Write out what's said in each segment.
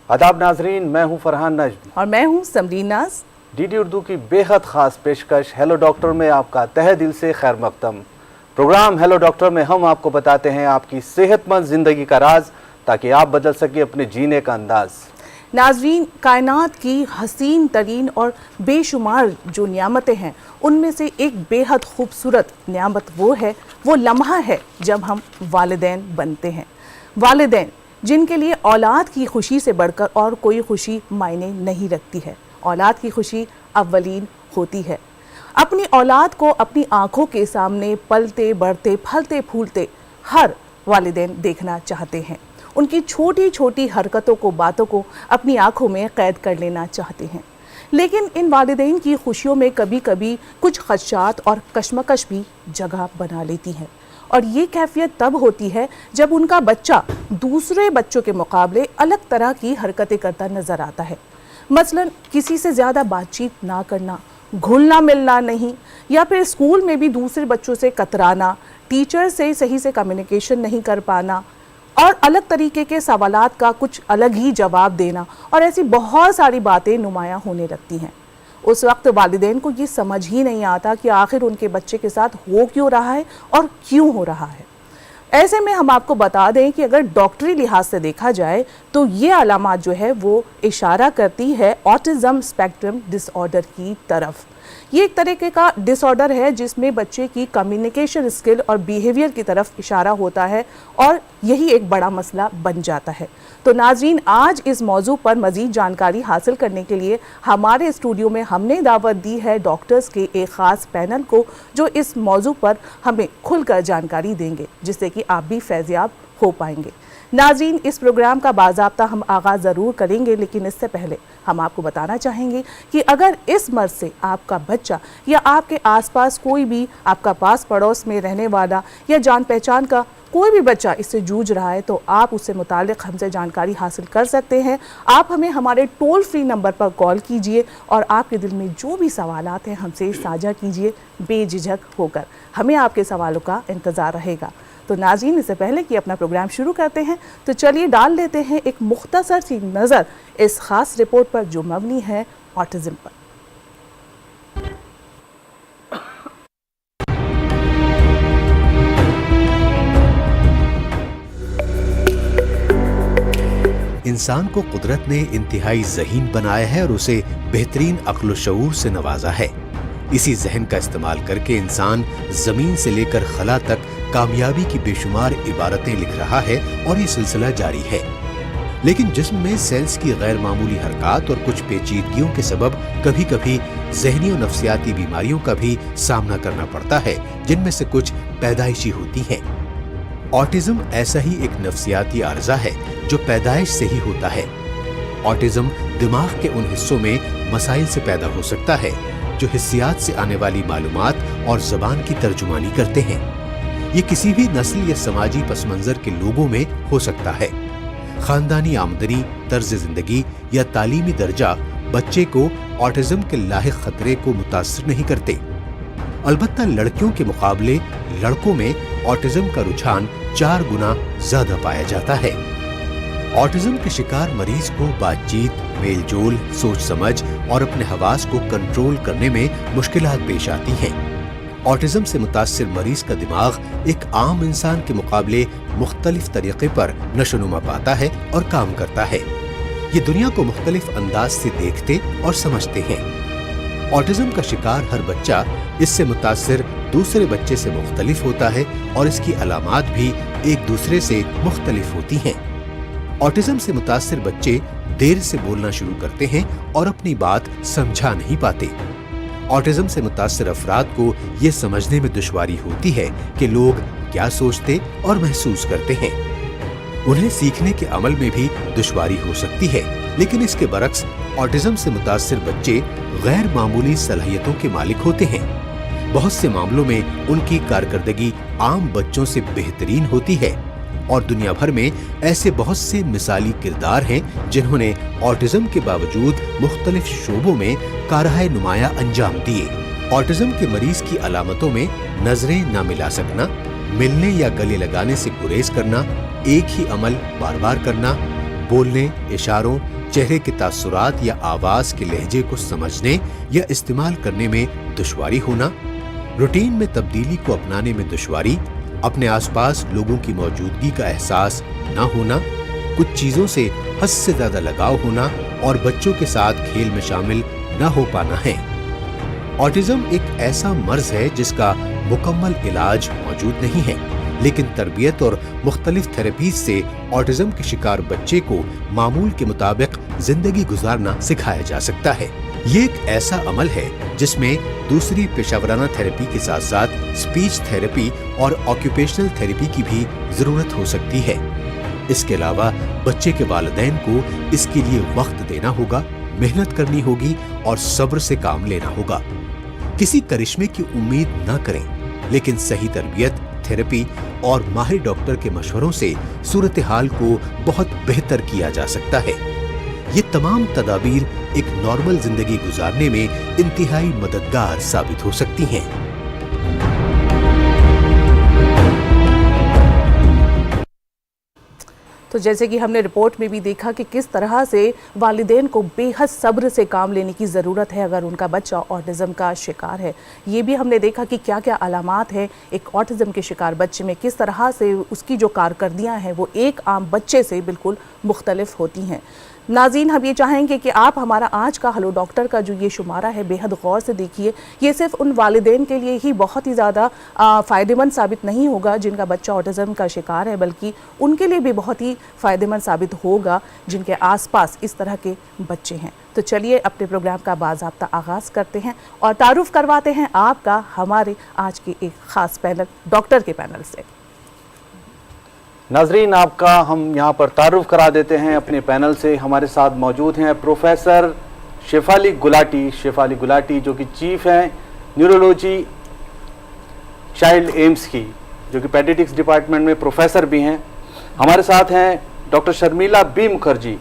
आदाब नाजरीन, मैं हूं फरहान नजम और मैं हूं समरीन नाज। डीडी उर्दू की बेहद ख़ास पेशकश हेलो डॉक्टर में आपका तहे दिल से खैर मकदम। प्रोग्राम हेलो डॉक्टर में हम आपको बताते हैं आपकी सेहतमंद ज़िंदगी का राज, ताकि आप बदल सके अपने जीने का अंदाज। नाजरीन, कायनात की हसीन तरीन और बेशुमार जो नियामतें हैं, उनमें से एक बेहद खूबसूरत नियामत वो लम्हा है जब हम वालिदैन बनते हैं। वालिदैन जिनके लिए औलाद की खुशी से बढ़कर और कोई खुशी मायने नहीं रखती है। औलाद की खुशी अव्वलीन होती है। अपनी औलाद को अपनी आंखों के सामने पलते बढ़ते फलते फूलते हर वालिदैन देखना चाहते हैं। उनकी छोटी छोटी हरकतों को, बातों को अपनी आंखों में कैद कर लेना चाहते हैं। लेकिन इन वालिदैन की खुशियों में कभी कभी कुछ खदशात और कशमकश भी जगह बना लेती हैं। और ये कैफियत तब होती है जब उनका बच्चा दूसरे बच्चों के मुकाबले अलग तरह की हरकतें करता नज़र आता है। मसलन किसी से ज़्यादा बातचीत ना करना, घुलना मिलना नहीं, या फिर स्कूल में भी दूसरे बच्चों से कतराना, टीचर से सही से कम्युनिकेशन नहीं कर पाना और अलग तरीके के सवालात का कुछ अलग ही जवाब देना, और ऐसी बहुत सारी बातें नुमायां होने लगती हैं। उस वक्त वालिदैन को ये समझ ही नहीं आता कि आखिर उनके बच्चे के साथ हो क्यों रहा है और क्यों हो रहा है। ऐसे में हम आपको बता दें कि अगर डॉक्टरी लिहाज से देखा जाए तो ये अलामात जो है वो इशारा करती है ऑटिज़म स्पेक्ट्रम डिसऑर्डर की तरफ। ये एक तरीके का डिसऑर्डर है जिसमें बच्चे की कम्युनिकेशन स्किल और बिहेवियर की तरफ इशारा होता है, और यही एक बड़ा मसला बन जाता है। तो नाज़रीन, आज इस मौजू पर मज़ीद जानकारी हासिल करने के लिए हमारे स्टूडियो में हमने दावत दी है डॉक्टर्स के एक ख़ास पैनल को, जो इस मौजू पर हमें खुलकर जानकारी देंगे, जिससे कि आप भी फैज़याब हो पाएंगे। नाज़रीन, इस प्रोग्राम का बाज़ाब्ता हम आगाज़ ज़रूर करेंगे, लेकिन इससे पहले हम आपको बताना चाहेंगे कि अगर इस मर्ज़ से आपका बच्चा या आपके आसपास कोई भी आपका पास पड़ोस में रहने वाला या जान पहचान का कोई भी बच्चा इससे जूझ रहा है, तो आप उससे मुतालिक हमसे जानकारी हासिल कर सकते हैं। आप हमें हमारे टोल फ्री नंबर पर कॉल कीजिए और आपके दिल में जो भी सवालात हैं हमसे साझा कीजिए बेझिझक होकर। हमें आपके सवालों का इंतज़ार रहेगा। तो नाज़रीन, इससे पहले कि अपना प्रोग्राम शुरू करते हैं, तो चलिए डाल लेते हैं एक मुख्तसर सी नज़र इस ख़ास रिपोर्ट पर जो मबनी है ऑटिज़म पर। इंसान को कुदरत ने इंतहाई ज़हीन बनाया है और उसे बेहतरीन अक्ल शऊर से नवाजा है। इसी जहन का इस्तेमाल करके इंसान जमीन से लेकर खला तक कामयाबी की बेशुमार इबारतें लिख रहा है और ये सिलसिला जारी है। लेकिन जिस्म में सेल्स की गैर मामूली हरकत और कुछ पेचीदगियों के सबब कभी कभी ज़हनी और नफ्सियाती बीमारियों का भी सामना करना पड़ता है, जिनमें से कुछ पैदाइशी होती हैं। ऑटिज्म ऐसा ही एक नफ्सियाती आर्जा है जो पैदाइश से ही होता है। ऑटिज्म दिमाग के उन हिस्सों में मसाइल से पैदा हो सकता है जो हिस्सियात से आने वाली मालूमात और ज़बान की तर्जुमानी करते हैं। ये किसी भी नस्ल या समाजी पस मंज़र के लोगों में हो सकता है। खानदानी आमदनी, तर्ज जिंदगी या तालीमी दर्जा बच्चे को ऑटिज्म के लाहिक खतरे को मुतासिर नहीं करते। अलबत्ता लड़कियों के मुकाबले लड़कों में ऑटिज्म का रुझान 4 गुना ज्यादा पाया जाता है। ऑटिज्म के शिकार मरीज को बातचीत, मेल जोल, सोच समझ और अपने हवास को कंट्रोल करने में मुश्किलात पेश आती हैं। ऑटिज्म से मुतासिर मरीज का दिमाग एक आम इंसान के मुकाबले मुख्तलिफ तरीके पर नशोनुमा पाता है और काम करता है। ये दुनिया को मुख्तलिफ अंदाज से देखते और समझते हैं। ऑटिज्म का शिकार हर बच्चा इससे मुतासिर दूसरे बच्चे से मुख्तलिफ होता है और इसकी अलामात भी एक दूसरे से मुख्तलिफ होती हैं। ऑटिज्म से मुतासिर बच्चे देर से बोलना शुरू करते हैं और अपनी बात समझा नहीं पाते। ऑटिज्म से मुतासिर अफराद को ये समझने में दुश्वारी होती है कि लोग क्या सोचते और महसूस करते हैं। उन्हें सीखने के अमल में भी दुश्वारी हो सकती है। लेकिन इसके बरक्स ऑटिज्म से मुतासिर बच्चे गैर मामूली सलाहियतों के मालिक होते हैं। बहुत से मामलों में उनकी कारकर्दगी आम बच्चों से बेहतरीन होती है और दुनिया भर में ऐसे बहुत से मिसाली किरदार हैं जिन्होंने ऑटिज्म के बावजूद मुख्तलिफ शोबों में कारहाय नुमाया अंजाम दिए। ऑटिज्म के मरीज की अलामतों में नजरें ना मिला सकना, मिलने या गले लगाने से गुरेज करना, एक ही अमल बार बार करना, बोलने, इशारों, चेहरे के तासुरात या आवाज के लहजे को समझने या इस्तेमाल करने में दुश्वारी होना, रूटीन में तब्दीली को अपनाने में दुश्वारी, अपने आसपास लोगों की मौजूदगी का एहसास न होना, कुछ चीजों से हद से ज्यादा लगाव होना और बच्चों के साथ खेल में शामिल न हो पाना है। ऑटिज्म एक ऐसा मर्ज है जिसका मुकम्मल इलाज मौजूद नहीं है, लेकिन तरबियत और मुख्तलिफ थेरेपीज से ऑटिज्म के शिकार बच्चे को मामूल के मुताबिक जिंदगी गुजारना सिखाया जा सकता है। ये एक ऐसा अमल है जिसमें दूसरी पेशावराना थेरेपी के साथ साथ स्पीच थेरेपी और ऑक्यूपेशनल थेरेपी की भी जरूरत हो सकती है। इसके अलावा बच्चे के वालिदैन को इसके लिए वक्त देना होगा, मेहनत करनी होगी और सब्र से काम लेना होगा। किसी करिश्मे की उम्मीद न करें, लेकिन सही तरबियत, थेरेपी और माहिर डॉक्टर के मशवरों से सूरत हाल को बहुत बेहतर किया जा सकता है। ये तमाम तदाबीर एक नॉर्मल जिंदगी गुजारने में इंतहाई मददगार साबित हो सकती हैं। तो जैसे कि हमने रिपोर्ट में भी देखा कि किस तरह से वालिदैन को बेहद सब्र से काम लेने की ज़रूरत है अगर उनका बच्चा ऑटिज़म का शिकार है। ये भी हमने देखा कि क्या क्या अलामात है एक ऑटिज़म के शिकार बच्चे में, किस तरह से उसकी जो कारकर्दियाँ हैं वो एक आम बच्चे से बिल्कुल मुख्तलिफ होती हैं। नाज़रीन, हम ये चाहेंगे कि आप हमारा आज का हेलो डॉक्टर का जो ये शुमारा है बेहद गौर से देखिए। ये सिर्फ उन वालिदैन के लिए ही बहुत ही ज़्यादा फ़ायदेमंद साबित नहीं होगा जिनका बच्चा ऑटिज़म का शिकार है, बल्कि उनके लिए भी बहुत ही फ़ायदेमंद साबित होगा जिनके आसपास इस तरह के बच्चे हैं। तो चलिए अपने प्रोग्राम का बाज़ाब्ता आगाज़ करते हैं और तारुफ करवाते हैं आपका हमारे आज के एक ख़ास पैनल डॉक्टर के पैनल से। नाजरीन, आपका हम यहाँ पर तारुफ करा देते हैं अपने पैनल से। हमारे साथ मौजूद हैं प्रोफेसर शेफाली गुलाटी जो कि चीफ हैं न्यूरोलॉजी चाइल्ड एम्स की, जो कि पेडियाट्रिक्स डिपार्टमेंट में प्रोफेसर भी हैं। हमारे साथ हैं डॉक्टर शर्मिला बी मुखर्जी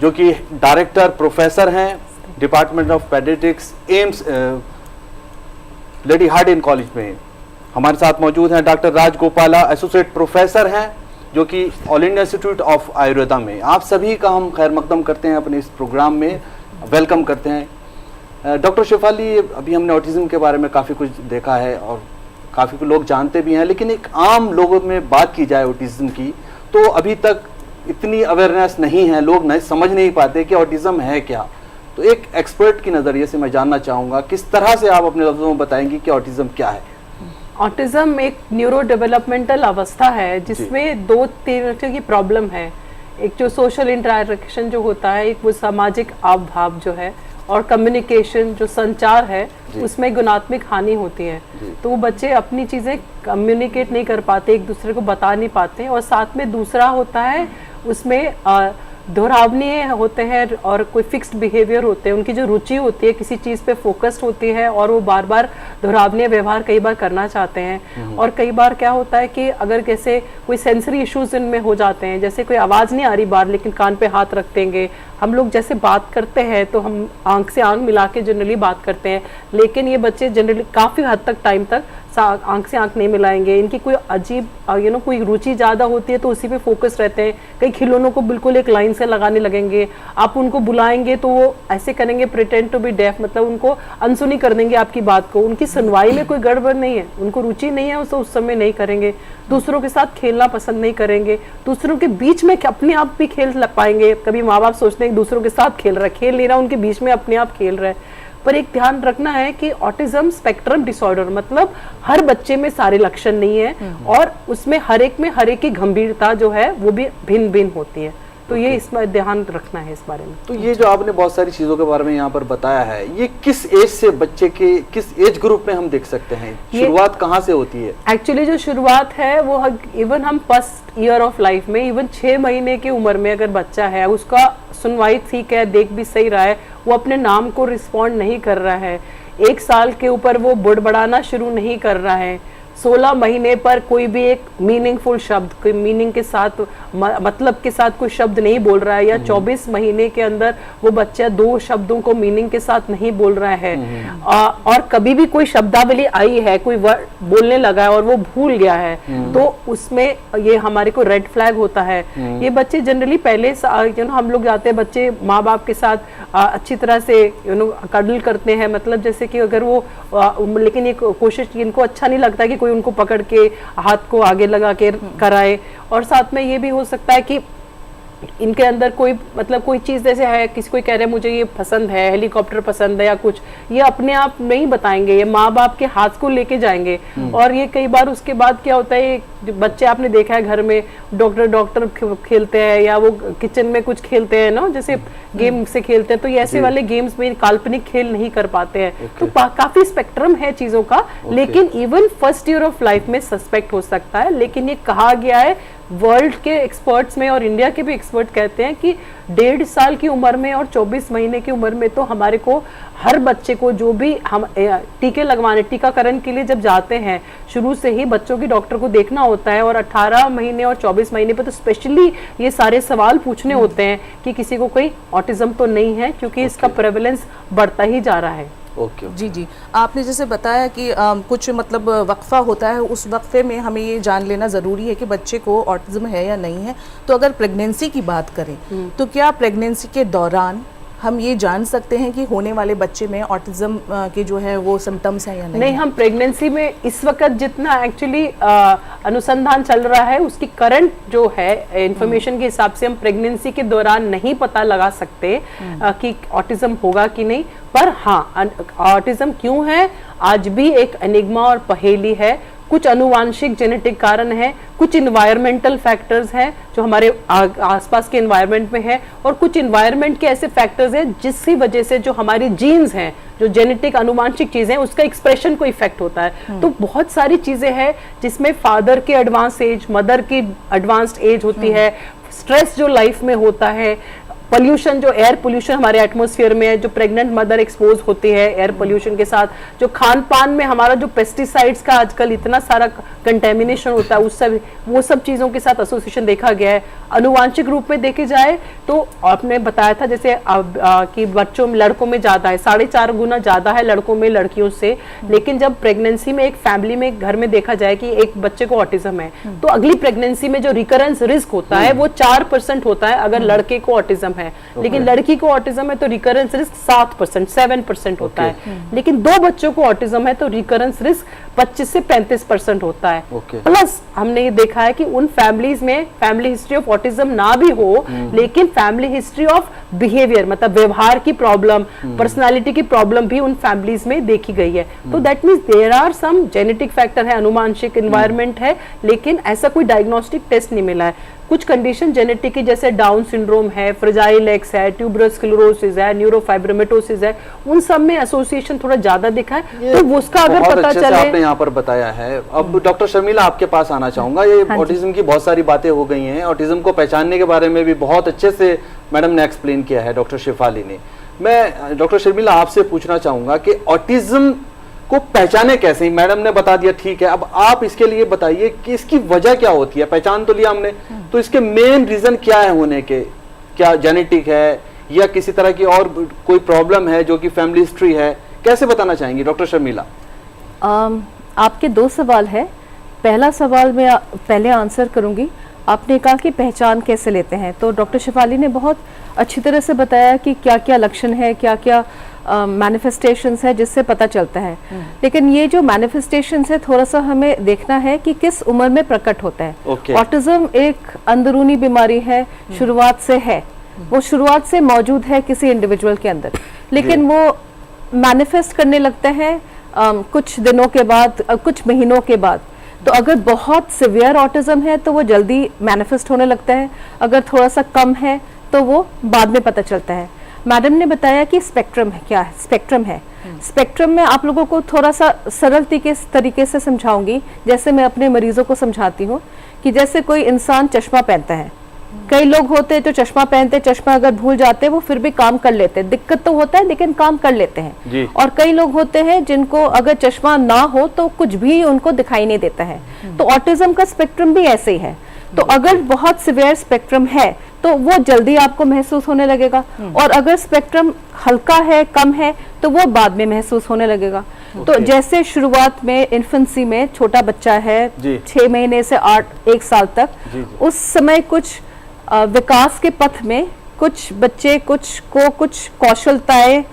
जो कि डायरेक्टर प्रोफेसर हैं department of paediatrics AIIMS Lady Hardinge College में। हमारे साथ मौजूद हैं डॉक्टर राजगोपाला, एसोसिएट प्रोफेसर हैं जो कि all India institute of Ayurveda में। आप सभी का हम खैर मकदम करते हैं अपने इस प्रोग्राम में, वेलकम करते हैं। डॉक्टर शेफाली, अभी हमने ऑटिज्म के बारे में काफ़ी कुछ देखा है और काफ़ी लोग जानते भी हैं, लेकिन एक आम लोगों में बात की जाए ऑटिज्म की तो अभी तक इतनी अवेयरनेस नहीं है, लोग नहीं समझ नहीं पाते कि ऑटिज्म है क्या। तो एक एक्सपर्ट की नज़रिए से मैं जानना चाहूँगा किस तरह से आप अपने लफ्ज़ों में बताएंगी कि ऑटिज्म क्या है। ऑटिज्म एक न्यूरो डेवलपमेंटल अवस्था है जिसमें दो तरह की प्रॉब्लम है। एक जो सोशल इंटरेक्शन जो होता है, एक वो सामाजिक आव भाव जो है, और कम्युनिकेशन जो संचार है उसमें गुणात्मक हानि होती है। तो वो बच्चे अपनी चीज़ें कम्युनिकेट नहीं कर पाते, एक दूसरे को बता नहीं पाते। और साथ में दूसरा होता है उसमें दोहरावनीय होते हैं और कोई फिक्स्ड बिहेवियर होते हैं। उनकी जो रुचि होती है किसी चीज़ पे फोकस्ड होती है और वो बार बार दोहरावनीय व्यवहार कई बार करना चाहते हैं। और कई बार क्या होता है कि अगर कैसे कोई सेंसरी इश्यूज इनमें हो जाते हैं, जैसे कोई आवाज़ नहीं आ रही बाहर लेकिन कान पे हाथ रख देंगे। हम लोग जैसे बात करते हैं तो हम आंख से आंख मिला के जनरली बात करते हैं, लेकिन ये बच्चे जनरली काफ़ी हद तक टाइम तक आंख से आंख नहीं मिलाएंगे। इनकी कोई अजीब कोई रुचि ज़्यादा होती है तो उसी पे फोकस रहते हैं। कई खिलौनों को बिल्कुल एक लाइन से लगाने लगेंगे, आप उनको बुलाएंगे तो वो ऐसे करेंगे प्रिटेंड टू बी डेफ, मतलब उनको अनसुनी कर देंगे आपकी बात को। उनकी सुनवाई में कोई गड़बड़ नहीं है, उनको रुचि नहीं है उस समय नहीं करेंगे। दूसरों के साथ खेलना पसंद नहीं करेंगे, दूसरों के बीच में अपने आप भी खेल पाएंगे। कभी माँ बाप सोचते हैं दूसरों के साथ खेल नहीं रहा, उनके बीच में अपने आप खेल रहा है। पर एक ध्यान रखना है कि ऑटिज्म स्पेक्ट्रम डिसऑर्डर, मतलब हर बच्चे में सारे लक्षण नहीं है और उसमें हर एक की गंभीरता जो है वो भी भिन्न भिन्न होती है। तो ये इसमें ध्यान रखना है इस बारे में। तो ये जो आपने बहुत सारी चीज़ों के बारे में यहाँ पर बताया है, ये किस एज से बच्चे के किस एज ग्रुप में हम देख सकते हैं? शुरुआत कहाँ से होती है? एक्चुअली जो शुरुआत है वो इवन हम फर्स्ट ईयर ऑफ लाइफ में, इवन 6 महीने की उम्र में अगर बच्चा है, उसका सुनवाई ठीक है, देख भी सही रहा है, वो अपने नाम को रिस्पॉन्ड नहीं कर रहा है, 1 साल के ऊपर वो बुड़बड़ाना शुरू नहीं कर रहा है, 16 महीने पर कोई भी एक मीनिंगफुल शब्द, कोई मीनिंग के साथ, मतलब के साथ कोई शब्द नहीं बोल रहा है, या 24 महीने के अंदर वो बच्चा 2 शब्दों को मीनिंग के साथ नहीं बोल रहा है, और कभी भी कोई शब्दावली आई है, कोई वर्ड बोलने लगा है और वो भूल गया है, तो उसमें ये हमारे को रेड फ्लैग होता है। ये बच्चे जनरली पहले हम लोग जाते हैं, बच्चे माँ बाप के साथ अच्छी तरह से कडल करते हैं, मतलब जैसे कि अगर वो लेकिन ये कोशिश, इनको अच्छा नहीं लगता कि कोई उनको पकड़ के हाथ को आगे लगा के कराए। और साथ में ये भी हो सकता है कि इनके अंदर कोई मतलब कोई चीज जैसे है, किसी कोई कह रहे हैं मुझे ये पसंद है, हेलीकॉप्टर पसंद है या कुछ, ये अपने आप नहीं बताएंगे, ये माँ बाप के हाथ को लेके जाएंगे। और ये कई बार उसके बाद क्या होता है, बच्चे आपने देखा है घर में डॉक्टर खेलते हैं, या वो किचन में कुछ खेलते हैं ना, जैसे गेम से खेलते हैं, तो ये ऐसे वाले गेम्स में काल्पनिक खेल नहीं कर पाते हैं। तो काफी स्पेक्ट्रम है चीजों का, लेकिन even first year of life में सस्पेक्ट हो सकता है। लेकिन ये कहा गया है, वर्ल्ड के एक्सपर्ट्स में और इंडिया के भी एक्सपर्ट कहते हैं कि 1.5 साल की उम्र में और 24 महीने की उम्र में तो हमारे को हर बच्चे को, जो भी हम टीके लगवाने, टीकाकरण के लिए जब जाते हैं, शुरू से ही बच्चों की डॉक्टर को देखना होता है। और 18 महीने और 24 महीने पे तो स्पेशली ये सारे सवाल पूछने होते हैं कि किसी को कोई ऑटिज्म तो नहीं है, क्योंकि इसका प्रेवलेंस बढ़ता ही जा रहा है। जी जी, आपने जैसे बताया कि कुछ मतलब वक्फा होता है, उस वक्फे में हमें ये जान लेना ज़रूरी है कि बच्चे को ऑटिज्म है या नहीं है। तो अगर प्रेगनेंसी की बात करें तो क्या प्रेगनेंसी के दौरान हम ये जान सकते हैं कि होने वाले बच्चे में ऑटिज्म के जो है वो सिम्टम्स हैं या नहीं? नहीं, हम प्रेगनेंसी में इस वक्त जितना एक्चुअली अनुसंधान चल रहा है, उसकी करंट जो है इंफॉर्मेशन के हिसाब से हम प्रेगनेंसी के दौरान नहीं पता लगा सकते कि ऑटिज्म होगा कि नहीं। पर हाँ, ऑटिज्म क्यों है आज भी एक एनिग्मा और पहेली है। कुछ अनुवांशिक जेनेटिक कारण है, कुछ इन्वायरमेंटल फैक्टर्स हैं जो हमारे आसपास के इन्वायरमेंट में है, और कुछ इन्वायरमेंट के ऐसे फैक्टर्स हैं जिसकी वजह से जो हमारी जीन्स हैं, जो जेनेटिक अनुवांशिक चीजें हैं, उसका एक्सप्रेशन को इफेक्ट होता है। तो बहुत सारी चीजें हैं जिसमें फादर की एडवांस एज, मदर की एडवांस्ड एज होती है, स्ट्रेस जो लाइफ में होता है, पोल्यूशन, जो एयर पोल्यूशन हमारे एटमॉस्फेयर में है, जो प्रेग्नेंट मदर एक्सपोज होती है एयर पोल्यूशन के साथ, जो खान पान में हमारा जो पेस्टिसाइड्स का आजकल इतना सारा कंटेमिनेशन होता है, उस सब वो सब चीज़ों के साथ एसोसिएशन देखा गया है। अनुवांशिक रूप में देखे जाए तो आपने बताया था जैसे कि बच्चों में, लड़कों में ज़्यादा है, 4.5 गुना ज़्यादा है लड़कों में लड़कियों से। लेकिन जब प्रेगनेंसी में एक फैमिली में, घर में देखा जाए कि एक बच्चे को ऑटिज्म है, तो अगली प्रेगनेंसी में जो रिकरेंस रिस्क होता है वो 4% होता है अगर लड़के को ऑटिज्म है। लेकिन लड़की को ऑटिज्म है तो रिकरेंस रिस्क 7%, 7% होता है। लेकिन 2 बच्चों को ऑटिज्म है तो रिकरेंस रिस्क 25 से 35% होता है। प्लस हमने ये देखा है कि उन फैमिलीज में फैमिली हिस्ट्री ऑफ ऑटिज्म ना भी हो, लेकिन फैमिली हिस्ट्री ऑफ बिहेवियर, मतलब व्यवहार की प्रॉब्लम, पर्सनालिटी की प्रॉब्लम भी उन फैमिलीज में देखी गई है। तो that means there are some genetic factor है, अनुवांशिक इन्वायरमेंट है, लेकिन ऐसा कोई डायग्नोस्टिक टेस्ट नहीं मिला है। कुछ कंडीशन जेनेटिक की, जैसे डाउन सिंड्रोम है, फ्रेजाइल एक्स है, ट्यूबरस स्क्लेरोसिस है, न्यूरोफाइब्रोमेटोसिस है, उन सब में एसोसिएशन थोड़ा ज्यादा दिखा है। तो उसका अगर पता चले, आपने यहाँ पर बताया है। अब डॉक्टर शर्मिला आपके पास आना चाहूंगा। ये ऑटिज्म की बहुत सारी बातें हो गई हैं, ऑटिज्म को पहचानने के बारे में भी बहुत अच्छे से मैडम ने एक्सप्लेन किया है, डॉक्टर शेफाली ने। मैं डॉक्टर शर्मिला आपसे पूछना चाहूंगा कि ऑटिज्म को पहचाने कैसे? मैडम ने बता दिया, ठीक है, अब आप इसके लिए बताइए कि इसकी वजह क्या होती है। पहचान तो लिया हमने, तो इसके मेन रीजन क्या है होने के? क्या जेनेटिक है या किसी तरह की और कोई प्रॉब्लम है जो कि फैमिली हिस्ट्री है? कैसे बताना चाहेंगी डॉक्टर शर्मिला? आपके 2 सवाल है। पहला सवाल मैं पहले आंसर करूंगी। आपने कहा कि पहचान कैसे लेते हैं, तो डॉक्टर शेफाली ने बहुत अच्छी तरह से बताया कि क्या क्या लक्षण है, क्या क्या मैनिफेस्टेशंस है जिससे पता चलता है। लेकिन ये जो मैनिफेस्टेशंस है, थोड़ा सा हमें देखना है कि किस उम्र में प्रकट होता है। ऑटिज्म एक अंदरूनी बीमारी है, शुरुआत से है, वो शुरुआत से मौजूद है किसी इंडिविजुअल के अंदर, लेकिन वो मैनिफेस्ट करने लगता है कुछ दिनों के बाद, कुछ महीनों के बाद। तो अगर बहुत सिवियर ऑटिज्म है तो वो जल्दी मैनिफेस्ट होने लगता है, अगर थोड़ा सा कम है तो वो बाद में पता चलता है। मैडम ने बताया कि स्पेक्ट्रम है, क्या है स्पेक्ट्रम है। स्पेक्ट्रम में आप लोगों को थोड़ा सा सरल तरीके से समझाऊंगी, जैसे मैं अपने मरीजों को समझाती हूँ कि जैसे कोई इंसान चश्मा पहनता है, कई लोग होते हैं जो चश्मा पहनते, चश्मा अगर भूल जाते हैं वो फिर भी काम कर लेते हैं, दिक्कत तो होता है लेकिन काम कर लेते हैं। और कई लोग होते हैं जिनको अगर चश्मा ना हो तो कुछ भी उनको दिखाई नहीं देता है। तो ऑटिज्म का स्पेक्ट्रम भी ऐसे ही है। तो अगर बहुत सिवियर स्पेक्ट्रम है तो वो जल्दी आपको महसूस होने लगेगा, और अगर स्पेक्ट्रम हल्का है, कम है, तो वो बाद में महसूस होने लगेगा। तो जैसे शुरुआत में इन्फेंसी में छोटा बच्चा है 6 महीने से 1 साल तक, उस समय कुछ विकास के पथ में कुछ बच्चे कुछ कौशलताएं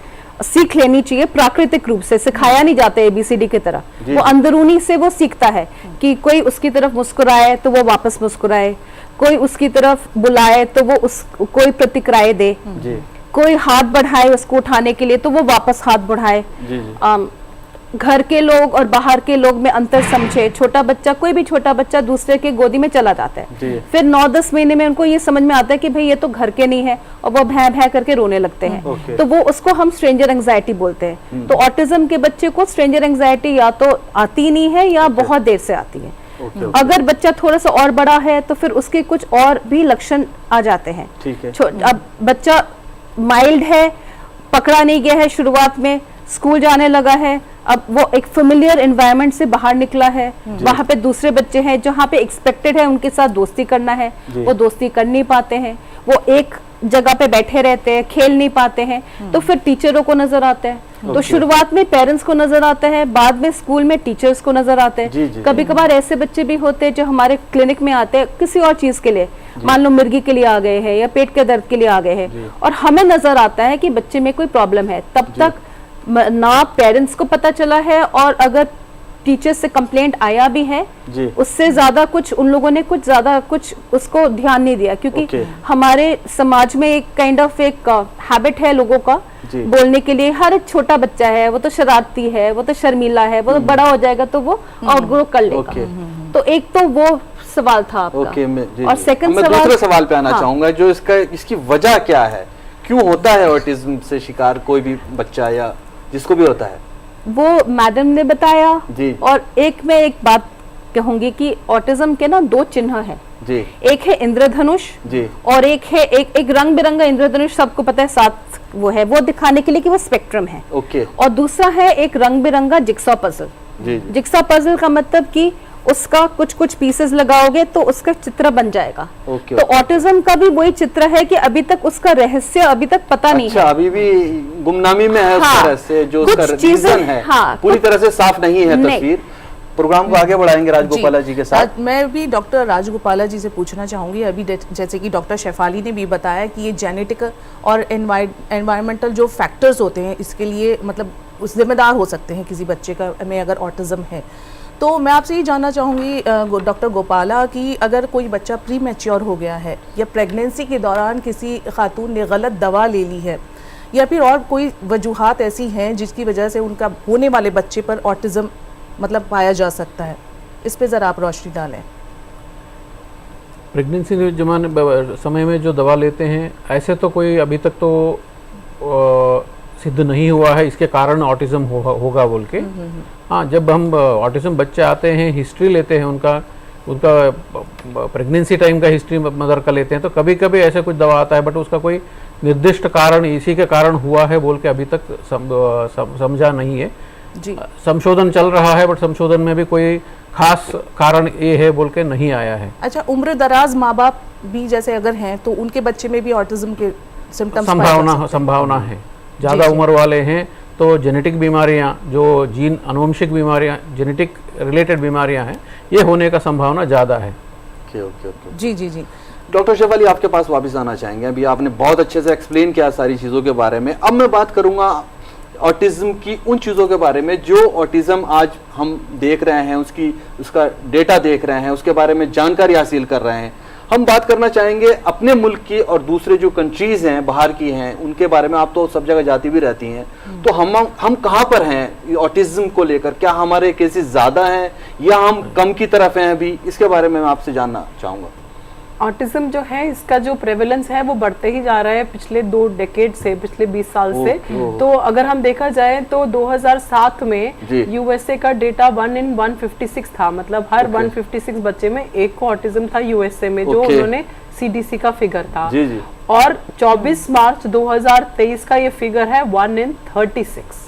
सीख लेनी चाहिए, प्राकृतिक रूप से सिखाया नहीं जाता ABCD की तरह। वो अंदरूनी से वो सीखता है कि कोई उसकी तरफ मुस्कुराए तो वो वापस मुस्कुराए, कोई उसकी तरफ बुलाए तो वो कोई प्रतिक्रिया दे, कोई हाथ बढ़ाए उसको उठाने के लिए तो वो वापस हाथ बढ़ाए। घर के लोग और बाहर के लोग में अंतर समझे। छोटा बच्चा, कोई भी छोटा बच्चा दूसरे के गोदी में चला जाता है, फिर 9-10 महीने में उनको ये समझ में आता है कि भाई ये तो घर के नहीं है, और वो भैं भैं करके रोने लगते हैं। तो वो उसको हम स्ट्रेंजर एंजाइटी बोलते हैं। तो ऑटिज्म के बच्चे को स्ट्रेंजर एंजाइटी या तो आती नहीं है या बहुत देर से आती है। अगर बच्चा थोड़ा सा और बड़ा है तो फिर उसके कुछ और भी लक्षण आ जाते हैं। अब बच्चा माइल्ड है, पकड़ा नहीं गया है शुरुआत में, स्कूल जाने लगा है, अब वो एक फेमिलियर एनवायरनमेंट से बाहर निकला है, वहां पे दूसरे बच्चे हैं जहाँ पे एक्सपेक्टेड है उनके साथ दोस्ती करना है, वो दोस्ती कर नहीं पाते हैं, वो एक जगह पे बैठे रहते हैं, खेल नहीं पाते हैं, तो फिर टीचरों को नजर आता है। तो शुरुआत में पेरेंट्स को नजर आता है, बाद में स्कूल में टीचर्स को नजर आते हैं। कभी कभार ऐसे बच्चे भी होते हैं जो हमारे क्लिनिक में आते हैं किसी और चीज के लिए, मान लो मिर्गी के लिए आ गए हैं या पेट के दर्द के लिए आ गए हैं, और हमें नजर आता है कि बच्चे में कोई प्रॉब्लम है। तब तक ना पेरेंट्स को पता चला है, और अगर टीचर्स से कंप्लेंट आया भी है उससे ज्यादा कुछ उन लोगों ने कुछ उसको ध्यान नहीं दिया, क्योंकि हमारे समाज में एक काइंड ऑफ एक हैबिट है लोगों का बोलने के लिए, हर एक छोटा बच्चा है वो तो शरारती है, वो तो शर्मीला है, वो तो बड़ा हो जाएगा तो वो आउटग्रो कर लेगा। तो एक तो वो सवाल था आपका। और सेकंड सवाल, दूसरे सवाल पे आना चाहूंगा, जो इसकी वजह क्या है, क्यों होता है ऑटिज्म से शिकार कोई भी बच्चा या जिसको भी होता है? वो मैडम ने बताया। और मैं एक बात कहूंगी कि ऑटिज्म के ना 2 चिन्ह हैं। एक है इंद्रधनुष और एक है एक रंग बिरंगा इंद्रधनुष, सबको पता है, 7 वो है, वो दिखाने के लिए कि वो स्पेक्ट्रम है। और दूसरा है एक रंग बिरंगा जिक्सॉ पजल। जिक्सॉ पजल का मतलब कि उसका कुछ पीसेस लगाओगे तो उसका चित्र बन जाएगा। तो ऑटिज्म का भी वही चित्र है कि अभी तक उसका रहस्य अभी तक पता नहीं है, अभी भी गुमनामी में है। उसका रहस्य जो उसका रीजन है पूरी तरह से साफ नहीं है तस्वीर। प्रोग्राम को आगे बढ़ाएंगे राजगोपाला जी के साथ। मैं भी डॉक्टर राजगोपाला जी से पूछना चाहूंगी, अभी जैसे कि डॉक्टर शेफाली ने भी बताया कि ये जेनेटिक और एनवायरमेंटल जो फैक्टर्स होते हैं इसके लिए मतलब उस जिम्मेदार हो सकते हैं किसी बच्चे का में अगर ऑटिज्म है। तो मैं आपसे ये जानना चाहूँगी डॉक्टर गोपाला कि अगर कोई बच्चा प्री मैच्योर हो गया है या प्रेगनेंसी के दौरान किसी खातून ने गलत दवा ले ली है या फिर और कोई वजूहात ऐसी हैं जिसकी वजह से उनका होने वाले बच्चे पर ऑटिज्म मतलब पाया जा सकता है, इस पे ज़रा आप रोशनी डालें। प्रेगनेंसी के समय में जो दवा लेते हैं ऐसे तो कोई अभी तक तो सिद्ध नहीं हुआ है इसके कारण ऑटिज्म होगा बोल के। हाँ, जब हम ऑटिज्म बच्चे आते हैं, हिस्ट्री लेते हैं उनका प्रेगनेंसी टाइम का हिस्ट्री मदर का लेते हैं, तो कभी कभी ऐसे कुछ दवा आता है, बट उसका कोई निर्दिष्ट कारण इसी के कारण हुआ है बोल के अभी तक समझा नहीं है। संशोधन चल रहा है, बट संशोधन में भी कोई खास कारण ये है बोल के नहीं आया है। अच्छा, उम्र दराज माँ बाप भी जैसे अगर हैं तो उनके बच्चे में भी ऑटिज्म के सिम्टम्स संभावना है। ज़्यादा उम्र वाले हैं तो जेनेटिक बीमारियां, जो जीन अनुवंशिक बीमारियां, जेनेटिक रिलेटेड बीमारियां हैं, ये होने का संभावना ज़्यादा है। जी। डॉक्टर शेफाली आपके पास वापस आना चाहेंगे। अभी आपने बहुत अच्छे से एक्सप्लेन किया सारी चीज़ों के बारे में। अब मैं बात करूंगा ऑटिज्म की उन चीज़ों के बारे में जो ऑटिज्म आज हम देख रहे हैं, उसका डेटा देख रहे हैं, उसके बारे में जानकारी हासिल कर रहे हैं। हम बात करना चाहेंगे अपने मुल्क की और दूसरे जो कंट्रीज हैं बाहर की हैं उनके बारे में। आप तो सब जगह जाती भी रहती हैं, तो हम कहाँ पर हैं ऑटिज्म को लेकर? क्या हमारे केसेस ज़्यादा हैं या हम कम की तरफ हैं अभी? इसके बारे में मैं आपसे जानना चाहूँगा। ऑटिज्म जो है इसका जो प्रेवलेंस है वो बढ़ते ही जा रहा है पिछले 2 डेकेड से, पिछले 20 साल से। तो अगर हम देखा जाए तो 2007 में यूएसए का डेटा 1 in 156 था, मतलब हर 156 बच्चे में एक को ऑटिज्म था यूएसए में, जो उन्होंने सीडीसी का फिगर था। और 24 मार्च 2023 का ये फिगर है 1 in 36,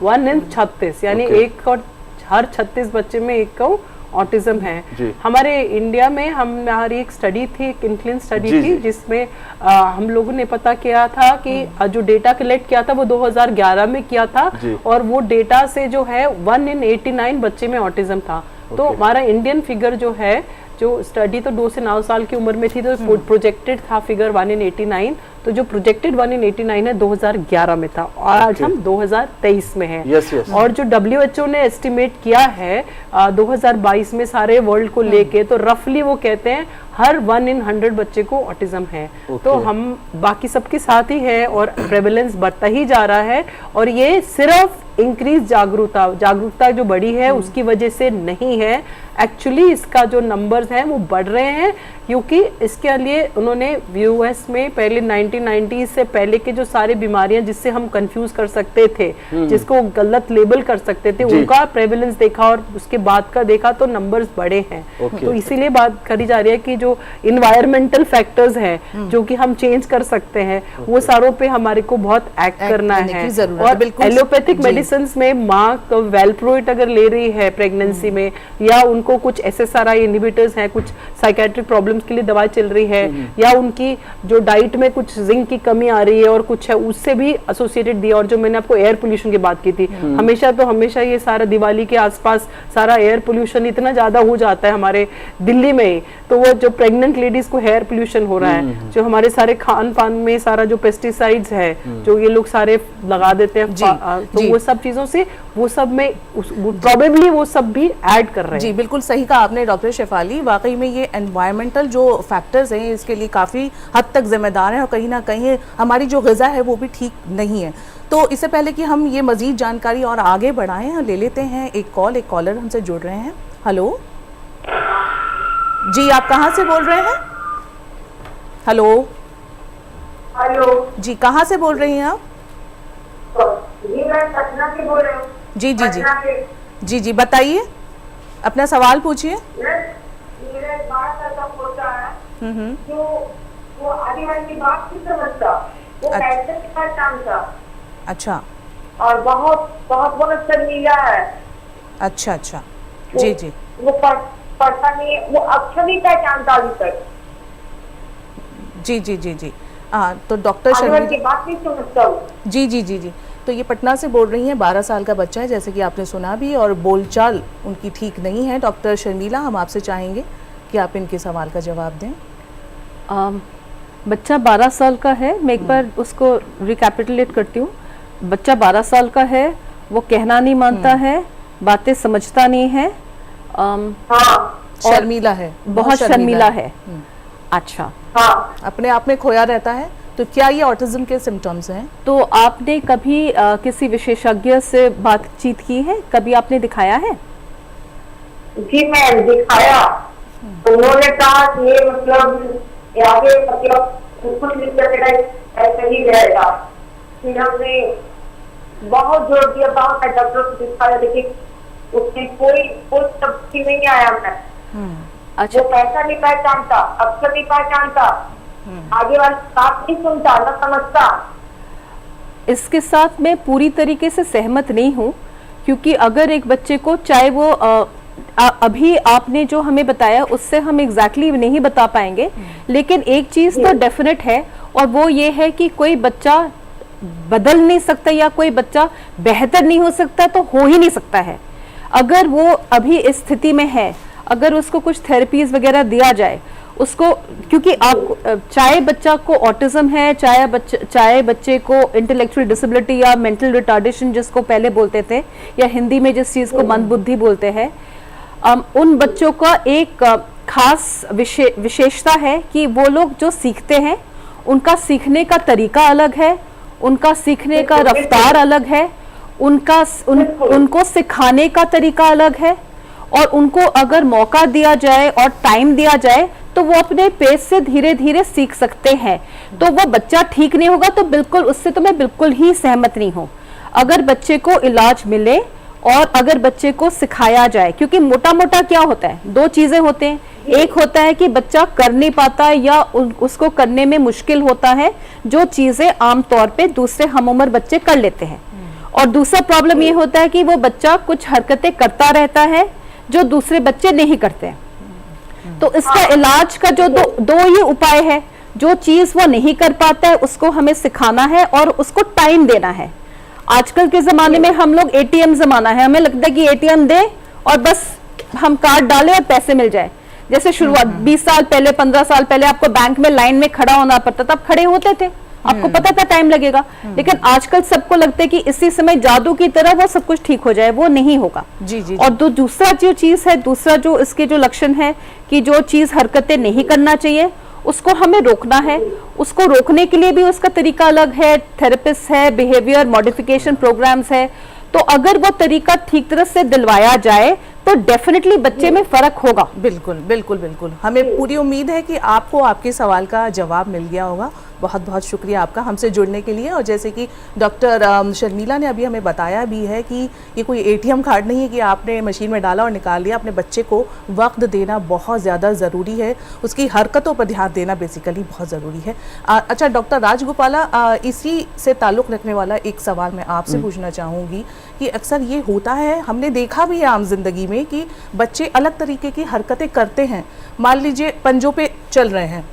1 in 36, यानी एक और हर 36 बच्चे में एक को ऑटिज्म है। हमारे इंडिया में हमारी एक स्टडी थी, एक इन्फ्लुएंस स्टडी थी, जिसमें हम लोगों ने पता किया था कि जो डेटा कलेक्ट किया था वो 2011 में किया था, और वो डेटा से जो है 1 in 89 बच्चे में ऑटिज्म था। तो हमारा इंडियन फिगर जो है, जो स्टडी तो 2 से 9 साल की उम्र में थी, तो प्रोजेक्टेड था फिगर 1 in 89, तो जो प्रोजेक्टेड 1 in 89 है 2011 में था, और आज हम 2023 में हैं। और जो WHO ने एस्टिमेट किया है 2022 में सारे वर्ल्ड को लेके, तो रफली वो कहते हैं हर 1 in 100 बच्चे को ऑटिज्म है। तो हम बाकी सबके साथ ही है, और प्रेवलेंस बढ़ता ही जा रहा है, और ये सिर्फ इंक्रीज जागरूकता जो बढ़ी है उसकी वजह से नहीं है। एक्चुअली इसका जो नंबर्स हैं वो बढ़ रहे हैं, क्योंकि इसके लिए उन्होंने यूएस में पहले 1990 से पहले के जो सारी बीमारियां जिससे हम कंफ्यूज कर सकते थे, जिसको गलत लेबल कर सकते थे, उनका प्रेवलेंस देखा और उसके बाद का देखा तो नंबर्स बढ़े हैं। तो इसीलिए बात करी जा रही है कि जो इन्वायरमेंटल फैक्टर्स हैं जो कि हम चेंज कर सकते हैं, वो सारों पे हमारे को बहुत एक्ट करना है। और एलोपैथिक मेडिसिन में माँ को वेलप्रोइट अगर ले रही है प्रेगनेंसी में, या उनको कुछ SSRI इनहिबिटर्स हैं, कुछ साइकेट्रिक प्रॉब्लम्स के लिए दवाई चल रही है, या उनकी जो डाइट में कुछ जिंक की कमी आ रही है और कुछ है उससे भी एसोसिएटेड दिया। और जो मैंने आपको एयर पोल्यूशन की बात की थी, हमेशा ये सारा दिवाली के आसपास सारा एयर पोल्यूशन इतना ज्यादा हो जाता है हमारे दिल्ली में ही, तो वो जो प्रेग्नेंट लेडीज को एयर पोल्यूशन हो रहा है, जो हमारे सारे खान पान में सारा जो पेस्टिसाइड्स है जो ये लोग सारे लगा देते हैं, तो वो सब चीजों से वो सब में प्रोबेबली वो सब भी ऐड कर रहे हैं। जी बिल्कुल सही कहा आपने डॉक्टर शेफाली, वाकई में ये एनवायरमेंटल जो फैक्टर्स हैं इसके लिए काफ़ी हद तक जिम्मेदार हैं, और कहीं ना कहीं हमारी जो ग़िज़ा है वो भी ठीक नहीं है। तो इससे पहले कि हम ये मज़ीद जानकारी और आगे बढ़ाएं, हम ले लेते हैं एक कॉलर हमसे जुड़ रहे हैं। हेलो जी, आप कहाँ से बोल रहे हैं? हेलो जी, कहाँ से बोल रही हैं आप? जी मैं पटना से बोल रही हूँ। जी बताइए, अपना सवाल पूछिए। मेरा 12 साल का पोता है जो वो आदिवासी की बात नहीं समझता, वो कैसे पहचान था। अच्छा, और बहुत शर्मीला है। अच्छा जी वो पढ़ता नहीं, वो अक्षर नहीं पहचानता अभी तक। जी तो डॉक्टर शर्मीला की बात नहीं समझता। जी तो ये पटना से बोल रही हैं, 12 साल का बच्चा है जैसे कि आपने सुना भी, और बोलचाल उनकी ठीक नहीं है। डॉक्टर शर्मिला, हम आपसे चाहेंगे कि आप इनके सवाल का जवाब दें। बच्चा 12 साल का है, मैं एक बार उसको रिकैपिटुलेट करती हूँ। बच्चा 12 साल का है, वो कहना नहीं मानता है, बातें समझता नहीं है, शर्मीला है, बहुत शर्मीला है। अच्छा, अपने आप में खोया रहता है, तो क्या ये ऑटिज्म के सिम्टम्स हैं? तो आपने कभी किसी विशेषज्ञ से बातचीत की है? कभी आपने दिखाया है? जी मैं दिखाया, उन्होंने कहा कि ये मतलब आगे मतलब ऐसे ही रहेगा। फिर हमने बहुत जोर दिया, बहुत डॉक्टर को दिखाया, लेकिन उसमें कोई तब्दीली नहीं आया। मैं अच्छा, वो पैसा नहीं पहचानता, अक्षर नहीं पहचानता, आगे वाली बात नहीं सुनता, न समझता। इसके साथ मैं पूरी तरीके से सहमत नहीं हूँ, क्योंकि अगर एक बच्चे को, चाहे वो अभी आपने जो हमें बताया उससे हम एग्जैक्टली नहीं बता पाएंगे, लेकिन एक चीज तो डेफिनेट है, और वो ये है कि कोई बच्चा बदल नहीं सकता या कोई बच्चा बेहतर नहीं हो सकता, तो हो ही नहीं सकता है। अगर वो अभी इस स्थिति में है, अगर उसको कुछ थेरेपीज वगैरह दिया जाए उसको, क्योंकि आप चाहे बच्चा को ऑटिज्म है, चाहे बच्चे को इंटेलेक्चुअल डिसेबिलिटी या मेंटल रिटार्डेशन जिसको पहले बोलते थे, या हिंदी में जिस चीज को मंदबुद्धि बोलते हैं, उन बच्चों का एक खास विशेषता है कि वो लोग जो सीखते हैं उनका सीखने का तरीका अलग है, उनका सीखने का रफ्तार अलग है, उनको सिखाने का तरीका अलग है, और उनको अगर मौका दिया जाए और टाइम दिया जाए तो वो अपने पेस से धीरे धीरे सीख सकते हैं। तो वो बच्चा ठीक नहीं होगा तो बिल्कुल उससे तो मैं बिल्कुल ही सहमत नहीं हूँ। अगर बच्चे को इलाज मिले और अगर बच्चे को सिखाया जाए, क्योंकि मोटा मोटा क्या होता है, दो चीजें होते हैं, एक होता है कि बच्चा कर नहीं पाता या उसको करने में मुश्किल होता है जो चीजें आमतौर पे दूसरे हम उम्र बच्चे कर लेते हैं, और दूसरा प्रॉब्लम ये होता है कि वो बच्चा कुछ हरकतें करता रहता है जो दूसरे बच्चे नहीं करते हैं। तो इसका इलाज का जो दो ही उपाय है, जो चीज वो नहीं कर पाता है उसको हमें सिखाना है और उसको टाइम देना है। आजकल के जमाने में हम लोग एटीएम जमाना है, हमें लगता है कि एटीएम दे और बस हम कार्ड डालें और पैसे मिल जाए। जैसे शुरुआत 20 साल पहले 15 साल पहले आपको बैंक में लाइन में खड़ा होना पड़ता था, आप खड़े होते थे, आपको पता था टाइम लगेगा, लेकिन आजकल सबको लगता है कि इसी समय जादू की तरह वो सब कुछ ठीक हो जाए, वो नहीं होगा। जी। और दूसरा जो चीज है, दूसरा जो इसके जो लक्षण है कि जो चीज हरकतें नहीं करना चाहिए उसको हमें रोकना है। उसको रोकने के लिए भी उसका तरीका अलग है, थेरेपिस्ट है, बिहेवियर मॉडिफिकेशन प्रोग्राम्स है। तो अगर वो तरीका ठीक तरह से दिलवाया जाए तो डेफिनेटली बच्चे में फर्क होगा। बिल्कुल बिल्कुल बिल्कुल, हमें पूरी उम्मीद है कि आपको आपके सवाल का जवाब मिल गया होगा। बहुत बहुत शुक्रिया आपका हमसे जुड़ने के लिए। और जैसे कि डॉक्टर शर्मिला ने अभी हमें बताया भी है कि ये कोई एटीएम कार्ड नहीं है कि आपने मशीन में डाला और निकाल लिया। अपने बच्चे को वक्त देना बहुत ज़्यादा ज़रूरी है, उसकी हरकतों पर ध्यान देना बेसिकली बहुत ज़रूरी है। अच्छा डॉक्टर राजगोपाला, इसी से ताल्लुक़ रखने वाला एक सवाल मैं आपसे पूछना चाहूँगी कि अक्सर ये होता है, हमने देखा भी है आम जिंदगी में कि बच्चे अलग तरीके की हरकतें करते हैं। मान लीजिए पंजों पे चल रहे हैं,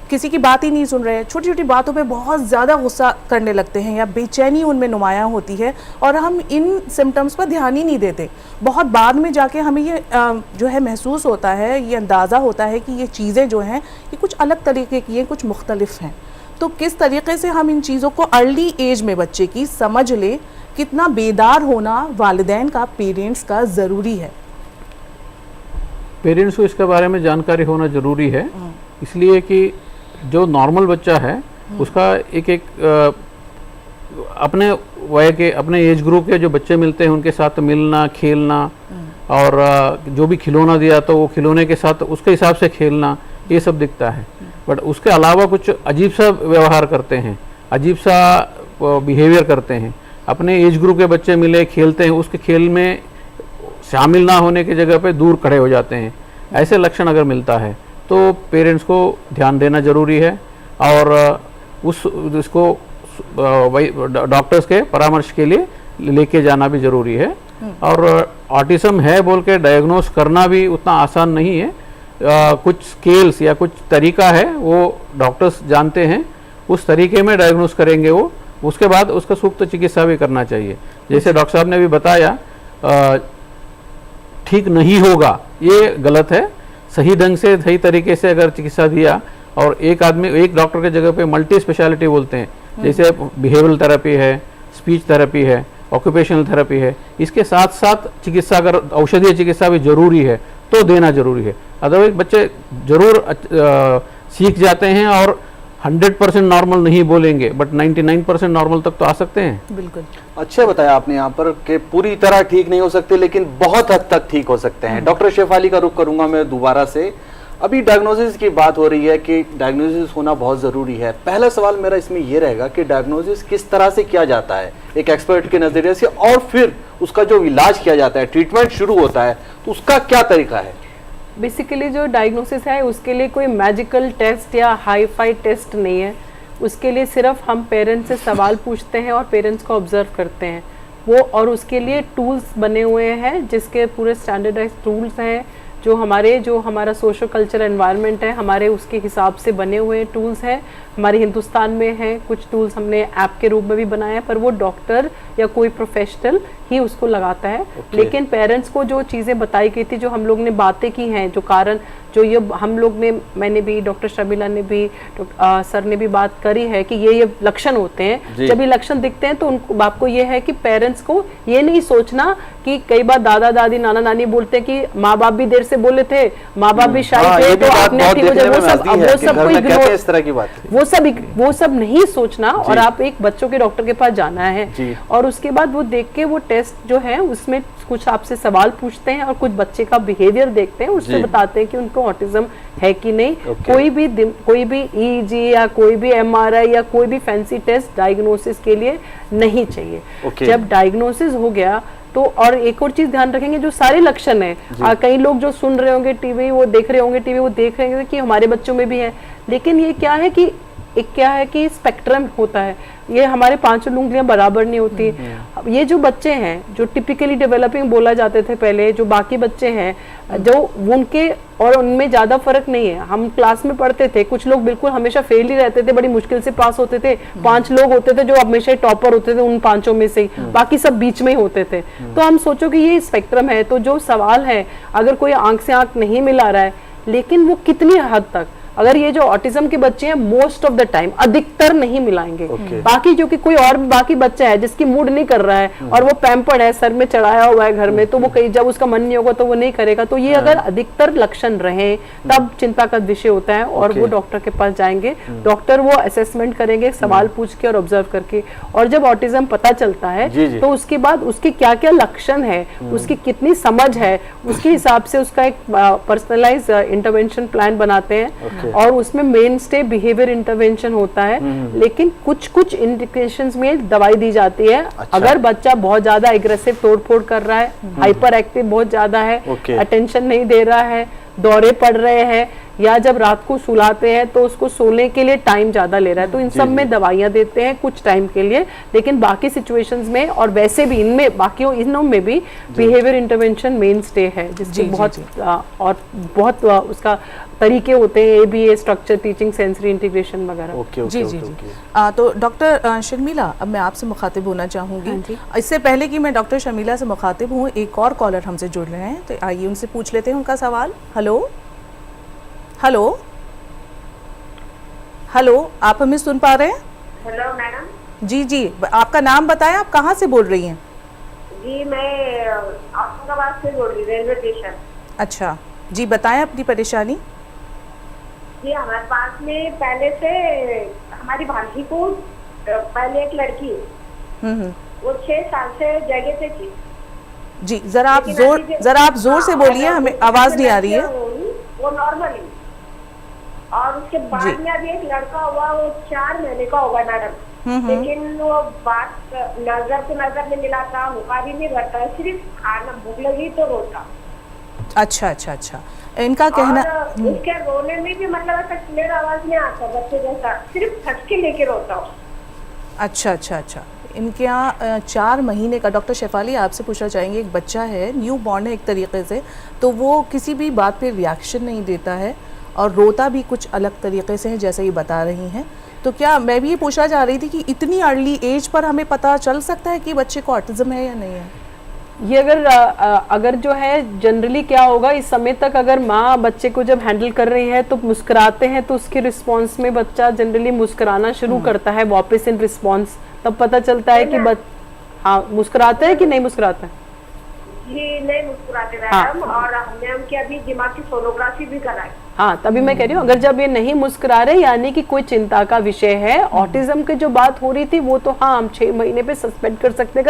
किसी की बात ही नहीं सुन रहे हैं, छोटी छोटी बातों पे बहुत ज़्यादा गुस्सा करने लगते हैं या बेचैनी उनमें नुमायाँ होती है और हम इन सिम्टम्स पर ध्यान ही नहीं देते। बहुत बाद में जाके हमें ये जो है महसूस होता है, ये अंदाज़ा होता है कि ये चीज़ें जो हैं ये कुछ अलग तरीके की हैं, कुछ मुख्तलिफ हैं। तो किस तरीके से हम इन चीज़ों को अर्ली एज में बच्चे की समझ ले, कितना बेदार होना वालिदैन का, पेरेंट्स का ज़रूरी है? पेरेंट्स को इसके बारे में जानकारी होना ज़रूरी है, इसलिए कि जो नॉर्मल बच्चा है उसका एक अपने वय के, अपने एज ग्रुप के जो बच्चे मिलते हैं उनके साथ मिलना, खेलना, और जो भी खिलौना दिया तो वो खिलौने के साथ उसके हिसाब से खेलना, ये सब दिखता है। बट उसके अलावा कुछ अजीब सा व्यवहार करते हैं, अजीब सा बिहेवियर करते हैं। अपने एज ग्रुप के बच्चे मिले, खेलते हैं, उसके खेल में शामिल ना होने की जगह पे दूर खड़े हो जाते हैं। ऐसे लक्षण अगर मिलता है तो पेरेंट्स को ध्यान देना जरूरी है और उसको डॉक्टर्स के परामर्श के लिए लेके जाना भी जरूरी है। और ऑटिज्म है बोल के डायग्नोस करना भी उतना आसान नहीं है। कुछ स्केल्स या कुछ तरीका है वो डॉक्टर्स जानते हैं, उस तरीके में डायग्नोस करेंगे वो, उसके बाद उसका सूक्त चिकित्सा भी करना चाहिए। जैसे डॉक्टर साहब ने भी बताया, ठीक नहीं होगा ये गलत है। सही ढंग से, सही तरीके से अगर चिकित्सा दिया, और एक आदमी, एक डॉक्टर के जगह पे मल्टी स्पेशलिटी बोलते हैं, जैसे बिहेवियरल थेरेपी है, स्पीच थेरेपी है, ऑक्यूपेशनल थेरेपी है, इसके साथ साथ चिकित्सा, अगर औषधीय चिकित्सा भी जरूरी है तो देना जरूरी है। अदरवाइज बच्चे जरूर सीख जाते हैं और 100% नॉर्मल नहीं बोलेंगे, बट 99% नॉर्मल तक तो आ सकते हैं। बिल्कुल अच्छा बताया आपने यहाँ पर कि पूरी तरह ठीक नहीं हो सकते लेकिन बहुत हद तक ठीक हो सकते हैं। डॉक्टर शेफाली का रुख करूंगा मैं दोबारा से। अभी डायग्नोसिस की बात हो रही है कि डायग्नोसिस होना बहुत ज़रूरी है। पहला सवाल मेरा इसमें यह रहेगा कि डायग्नोसिस किस तरह से किया जाता है एक एक्सपर्ट के नज़रिए से, और फिर उसका जो इलाज किया जाता है, ट्रीटमेंट शुरू होता है, तो उसका क्या तरीका है? बेसिकली जो डायग्नोसिस है उसके लिए कोई मैजिकल टेस्ट या हाई-फाई टेस्ट नहीं है। उसके लिए सिर्फ हम पेरेंट्स से सवाल पूछते हैं और पेरेंट्स को ऑब्जर्व करते हैं वो, और उसके लिए टूल्स बने हुए हैं जिसके पूरे स्टैंडर्डाइज टूल्स हैं जो हमारा सोशल कल्चर एनवायरनमेंट है हमारे उसके हिसाब से बने हुए टूल्स हैं। हमारे हिंदुस्तान में हैं कुछ टूल्स, हमने ऐप के रूप में भी बनाया है, पर वो डॉक्टर या कोई प्रोफेशनल ही उसको लगाता है। लेकिन पेरेंट्स को जो चीज़ें बताई गई थी, जो हम लोग ने बातें की हैं, जो कारण जो ये हम लोग ने, मैंने भी, डॉक्टर शर्मिला ने भी, सर ने भी बात करी है कि ये लक्षण होते हैं। जब ये लक्षण दिखते हैं तो उनको, आपको ये है कि पेरेंट्स को ये नहीं सोचना कि कई बार दादा दादी नाना नानी बोलते हैं कि माँ बाप भी देर जैसे बोले थे, माँ बाप भी शायद हाँ, थे ये भी तो बात आपने बहुत ठीक हो देखने जाए, में वो सब आती है कि घर को में कहते हैं इग्नोर, इस तरह की बात। वो सब नहीं सोचना, और आप एक बच्चों के डॉक्टर के पास जाना है जी। और उसके बाद वो देख के वो टेस्ट जो है उसमें कुछ आपसे सवाल पूछते हैं और कुछ बच्चे का बिहेवियर देखते हैं, उससे जी। बताते हैं कि उनको ऑटिज्म है कि नहीं। ओके। कोई भी ईईजी या कोई भी एमआरआई या कोई भी फैंसी टेस्ट डायग्नोसिस के लिए नहीं चाहिए। ओके। जब डायग्नोसिस हो गया तो, और एक और चीज ध्यान रखेंगे, जो सारे लक्षण है, कई लोग जो सुन रहे होंगे टीवी, वो देख रहे होंगे टीवी, वो देख रहे होंगे कि हमारे बच्चों में भी है, लेकिन ये क्या है कि स्पेक्ट्रम होता है, ये हमारे 5 उंगलियां बराबर नहीं होती। ये जो बच्चे हैं जो टिपिकली डेवलपिंग बोला जाते थे पहले, जो बाकी बच्चे हैं जो उनके और उनमें ज्यादा फर्क नहीं है। हम क्लास में पढ़ते थे, कुछ लोग बिल्कुल हमेशा फेल ही रहते थे, बड़ी मुश्किल से पास होते थे, 5 लोग होते थे जो हमेशा टॉपर होते थे उन 5 में से, बाकी सब बीच में ही होते थे। तो हम सोचो कि ये स्पेक्ट्रम है, तो जो सवाल है, अगर कोई आंख से आंख नहीं मिला रहा है, लेकिन वो कितनी हद तक, अगर ये जो ऑटिज्म के बच्चे हैं मोस्ट ऑफ द टाइम, अधिकतर नहीं मिलाएंगे। बाकी जो कि कोई और बाकी बच्चा है जिसकी मूड नहीं कर रहा है और वो पैम्पर्ड है, सर में चढ़ाया हुआ है घर में, तो वो कहीं जब उसका मन नहीं होगा तो वो नहीं करेगा। तो ये अगर अधिकतर लक्षण रहे तब चिंता का विषय होता है और वो डॉक्टर के पास जाएंगे। डॉक्टर वो असेसमेंट करेंगे सवाल पूछ के और ऑब्जर्व करके, और जब ऑटिज्म पता चलता है तो उसके बाद उसके क्या क्या लक्षण है, उसकी कितनी समझ है, उसके हिसाब से उसका एक पर्सनलाइज इंटरवेंशन प्लान बनाते हैं और उसमें मेन स्टे बिहेवियर इंटरवेंशन होता है। लेकिन कुछ इंडिकेशंस में दवाई दी जाती है। अगर बच्चा बहुत ज्यादा एग्रेसिव तोड़फोड़ कर रहा है, हाइपर एक्टिव बहुत ज्यादा है, अटेंशन नहीं दे रहा है, दौरे पड़ रहे हैं, या जब रात को सुलाते हैं तो उसको सोने के लिए टाइम ज्यादा ले रहा है, तो इन सब में दवाइयां देते हैं कुछ टाइम के लिए। लेकिन बाकी सिचुएशंस में और वैसे भी इनमें बाकी इनों में भी बिहेवियर इंटरवेंशन मेन स्टे है, जिससे बहुत उसका तरीके होते हैं, ABA structure teaching, sensory integration वगैरह। जी। तो डॉक्टर शर्मिला, अब मैं आपसे मुखातिब होना चाहूँगी। इससे पहले कि मैं डॉक्टर शर्मिला से मुखातिब हूँ, एक और कॉलर हमसे जुड़ रहे हैं, तो आइए उनसे पूछ लेते हैं उनका सवाल। हेलो, आप हमें सुन पा रहे हैं? Hello madam. जी, आपका नाम बताएं, आप कहाँ से बोल रही हैं? जी, मैं औरंगाबाद से बोल रही, रेलवे स्टेशन। अच्छा जी, बताएं अपनी परेशानी। जी, हमारे पास में पहले से हमारी भांजी को पहले एक लड़की, वो 6 साल से जगह पे थी। जी, जरा आप जोर से बोलिए, हमें आवाज नहीं आ रही है। वो नॉर्मली, और उसके बाद में अभी एक लड़का हुआ, वो 4 महीने का होगा मैडम, लेकिन वो बात नजर से नजर में मिलाता, हुक्का भी नहीं भरता, सिर्फ खाना भूख लगी तो रोता। अच्छा, इनका कहना, उसके रोने में भी मतलब ऐसा क्लियर आवाज नहीं आता बच्चे जैसा, सिर्फ थटके लेके रोता हूँ। अच्छा। इनके यहाँ 4 महीने का, डॉक्टर शेफाली आपसे पूछना चाहेंगे, एक बच्चा है, न्यू बॉर्न है एक तरीके से, तो वो किसी भी बात पे रिएक्शन नहीं देता है और रोता भी कुछ अलग तरीके से है जैसे ये बता रही हैं। तो क्या मैं भी ये पूछना चाह रही थी कि इतनी अर्ली एज पर हमें पता चल सकता है कि बच्चे को ऑटिज्म है या नहीं है? ये अगर जो है जनरली क्या होगा, इस समय तक अगर माँ बच्चे को जब हैंडल कर रही है तो मुस्कुराते हैं, तो उसके रिस्पांस में बच्चा जनरली मुस्कुराना शुरू करता है वापस इन रिस्पांस, तब पता चलता है कि हाँ मुस्कुराते हैं कि नहीं मुस्कुराते हैं। जी, नहीं मुस्कुराते मैडम, और हमने उनकी अभी दिमाग की सोनोग्राफी भी कराई। हाँ, तभी मैं कह रही हूँ, अगर जब ये नहीं मुस्कुरा रहे यानी कि कोई चिंता का विषय है। ऑटिज्म की जो बात हो रही थी वो तो हाँ हम 6 महीने पे सस्पेंड कर सकते हैं,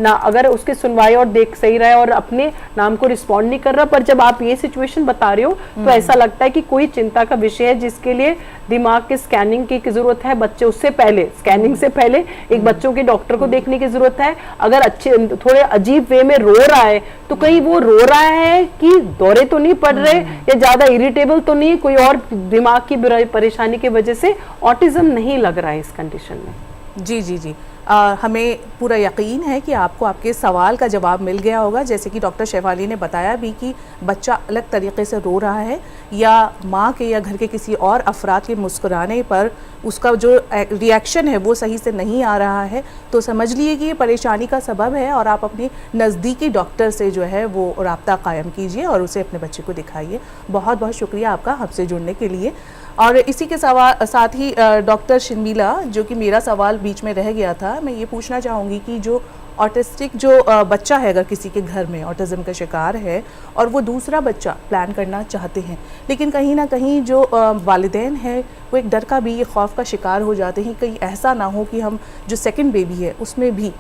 अगर उसकी सुनवाई और देख सही रहा है और अपने नाम को रिस्पॉन्ड नहीं कर रहा। पर जब आप ये सिचुएशन बता रहे हो तो ऐसा लगता है कि कोई चिंता का विषय है, जिसके लिए दिमाग की स्कैनिंग की जरूरत है। बच्चे उससे पहले, स्कैनिंग से पहले एक बच्चों के डॉक्टर को देखने की जरूरत है। अगर अच्छे थोड़े अजीब वे में रो रहा है तो कहीं वो रो रहा है कि दौरे तो नहीं पड़ रहे या ज्यादा इरिटेबल तो नहीं, कोई और दिमाग की परेशानी की वजह से ऑटिज्म नहीं लग रहा है इस कंडीशन में। जी। हमें पूरा यकीन है कि आपको आपके सवाल का जवाब मिल गया होगा। जैसे कि डॉक्टर शेफाली ने बताया भी कि बच्चा अलग तरीके से रो रहा है या माँ के या घर के किसी और अफराद के मुस्कुराने पर उसका जो रिएक्शन है वो सही से नहीं आ रहा है, तो समझ लिए कि ये परेशानी का सबब है और आप अपने नज़दीकी डॉक्टर से जो है वो रब्ता कायम कीजिए और उसे अपने बच्चे को दिखाइए। बहुत बहुत शुक्रिया आपका हमसे जुड़ने के लिए। और इसी के साथ ही डॉक्टर शर्मिला, जो कि मेरा सवाल बीच में रह गया था, मैं ये पूछना चाहूँगी कि जो ऑटिस्टिक जो बच्चा है, अगर किसी के घर में ऑटिज्म का शिकार है और वो दूसरा बच्चा प्लान करना चाहते हैं, लेकिन कहीं ना कहीं जो वालिदैन है वो एक डर का भी, ये खौफ का शिकार हो जाते हैं कहीं ऐसा ना हो कि हम जो सेकंड बेबी है उसमें भी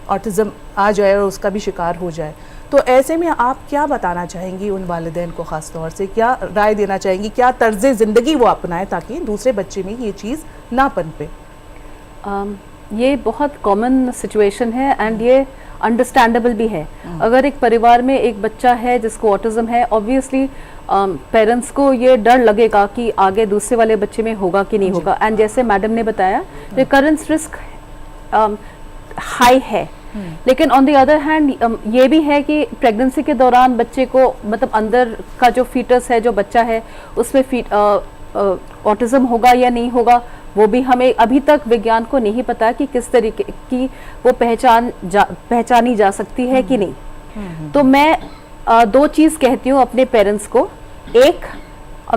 ऑटिज्म आ जाए और उसका भी शिकार हो जाए। तो ऐसे में आप क्या बताना चाहेंगी उन वालिदैन को, ख़ास तौर से क्या राय देना चाहेंगी, क्या तर्ज ज़िंदगी वो अपनाएं ताकि दूसरे बच्चे में ये चीज़ ना पनपे? ये बहुत कॉमन सिचुएशन है एंड ये अंडरस्टैंडेबल भी है। अगर एक परिवार में एक बच्चा है जिसको ऑटिज्म है, ऑब्वियसली पेरेंट्स को ये डर लगेगा कि आगे दूसरे वाले बच्चे में होगा कि नहीं होगा। एंड जैसे मैडम ने बताया, रिकरेंस रिस्क हाई है, लेकिन ऑन द अदर हैंड ये भी है कि प्रेगनेंसी के दौरान बच्चे को, मतलब अंदर का जो फीटस है, जो बच्चा है, उसमें ऑटिज्म होगा या नहीं होगा, वो भी हमें अभी तक विज्ञान को नहीं पता कि किस तरीके की वो पहचानी जा सकती है कि नहीं। तो मैं दो चीज़ कहती हूँ अपने पेरेंट्स को। एक,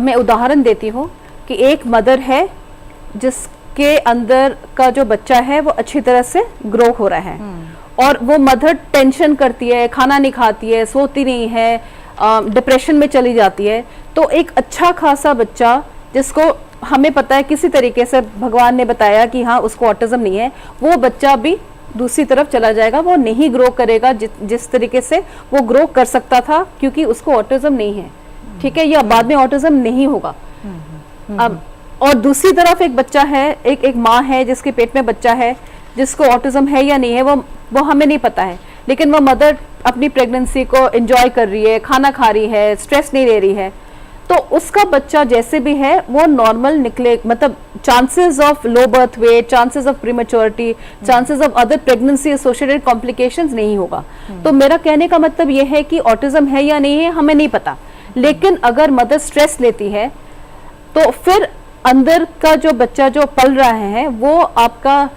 मैं उदाहरण देती हूँ कि एक मदर है जिसके अंदर का जो बच्चा है वो अच्छी तरह से ग्रो हो रहा है और वो मदर टेंशन करती है, खाना नहीं खाती है, सोती नहीं है, डिप्रेशन में चली जाती है। तो एक अच्छा खासा बच्चा जिसको हमें पता है किसी तरीके से भगवान ने बताया कि हाँ उसको ऑटिज्म नहीं है, वो बच्चा भी दूसरी तरफ चला जाएगा, वो नहीं ग्रो करेगा जिस तरीके से वो ग्रो कर सकता था, क्योंकि उसको ऑटिज्म नहीं है, ठीक है, या बाद में ऑटिज्म नहीं होगा। अब और दूसरी तरफ एक बच्चा है, एक माँ है जिसके पेट में बच्चा है जिसको ऑटिज्म है या नहीं है, वो हमें नहीं पता है, लेकिन वो मदर अपनी प्रेगनेंसी को एंजॉय कर रही है, खाना खा रही है, स्ट्रेस नहीं ले रही है, तो उसका बच्चा जैसे भी है वो नॉर्मल निकले, मतलब chances of low birth weight, chances of prematurity, chances of other pregnancy associated complications नहीं होगा। तो मेरा कहने का मतलब ये है कि ऑटिज्म है या नहीं है हमें नहीं पता, लेकिन अगर मदर स्ट्रेस लेती है तो फिर अंदर का जो बच्चा जो पल रहा है वो आपका,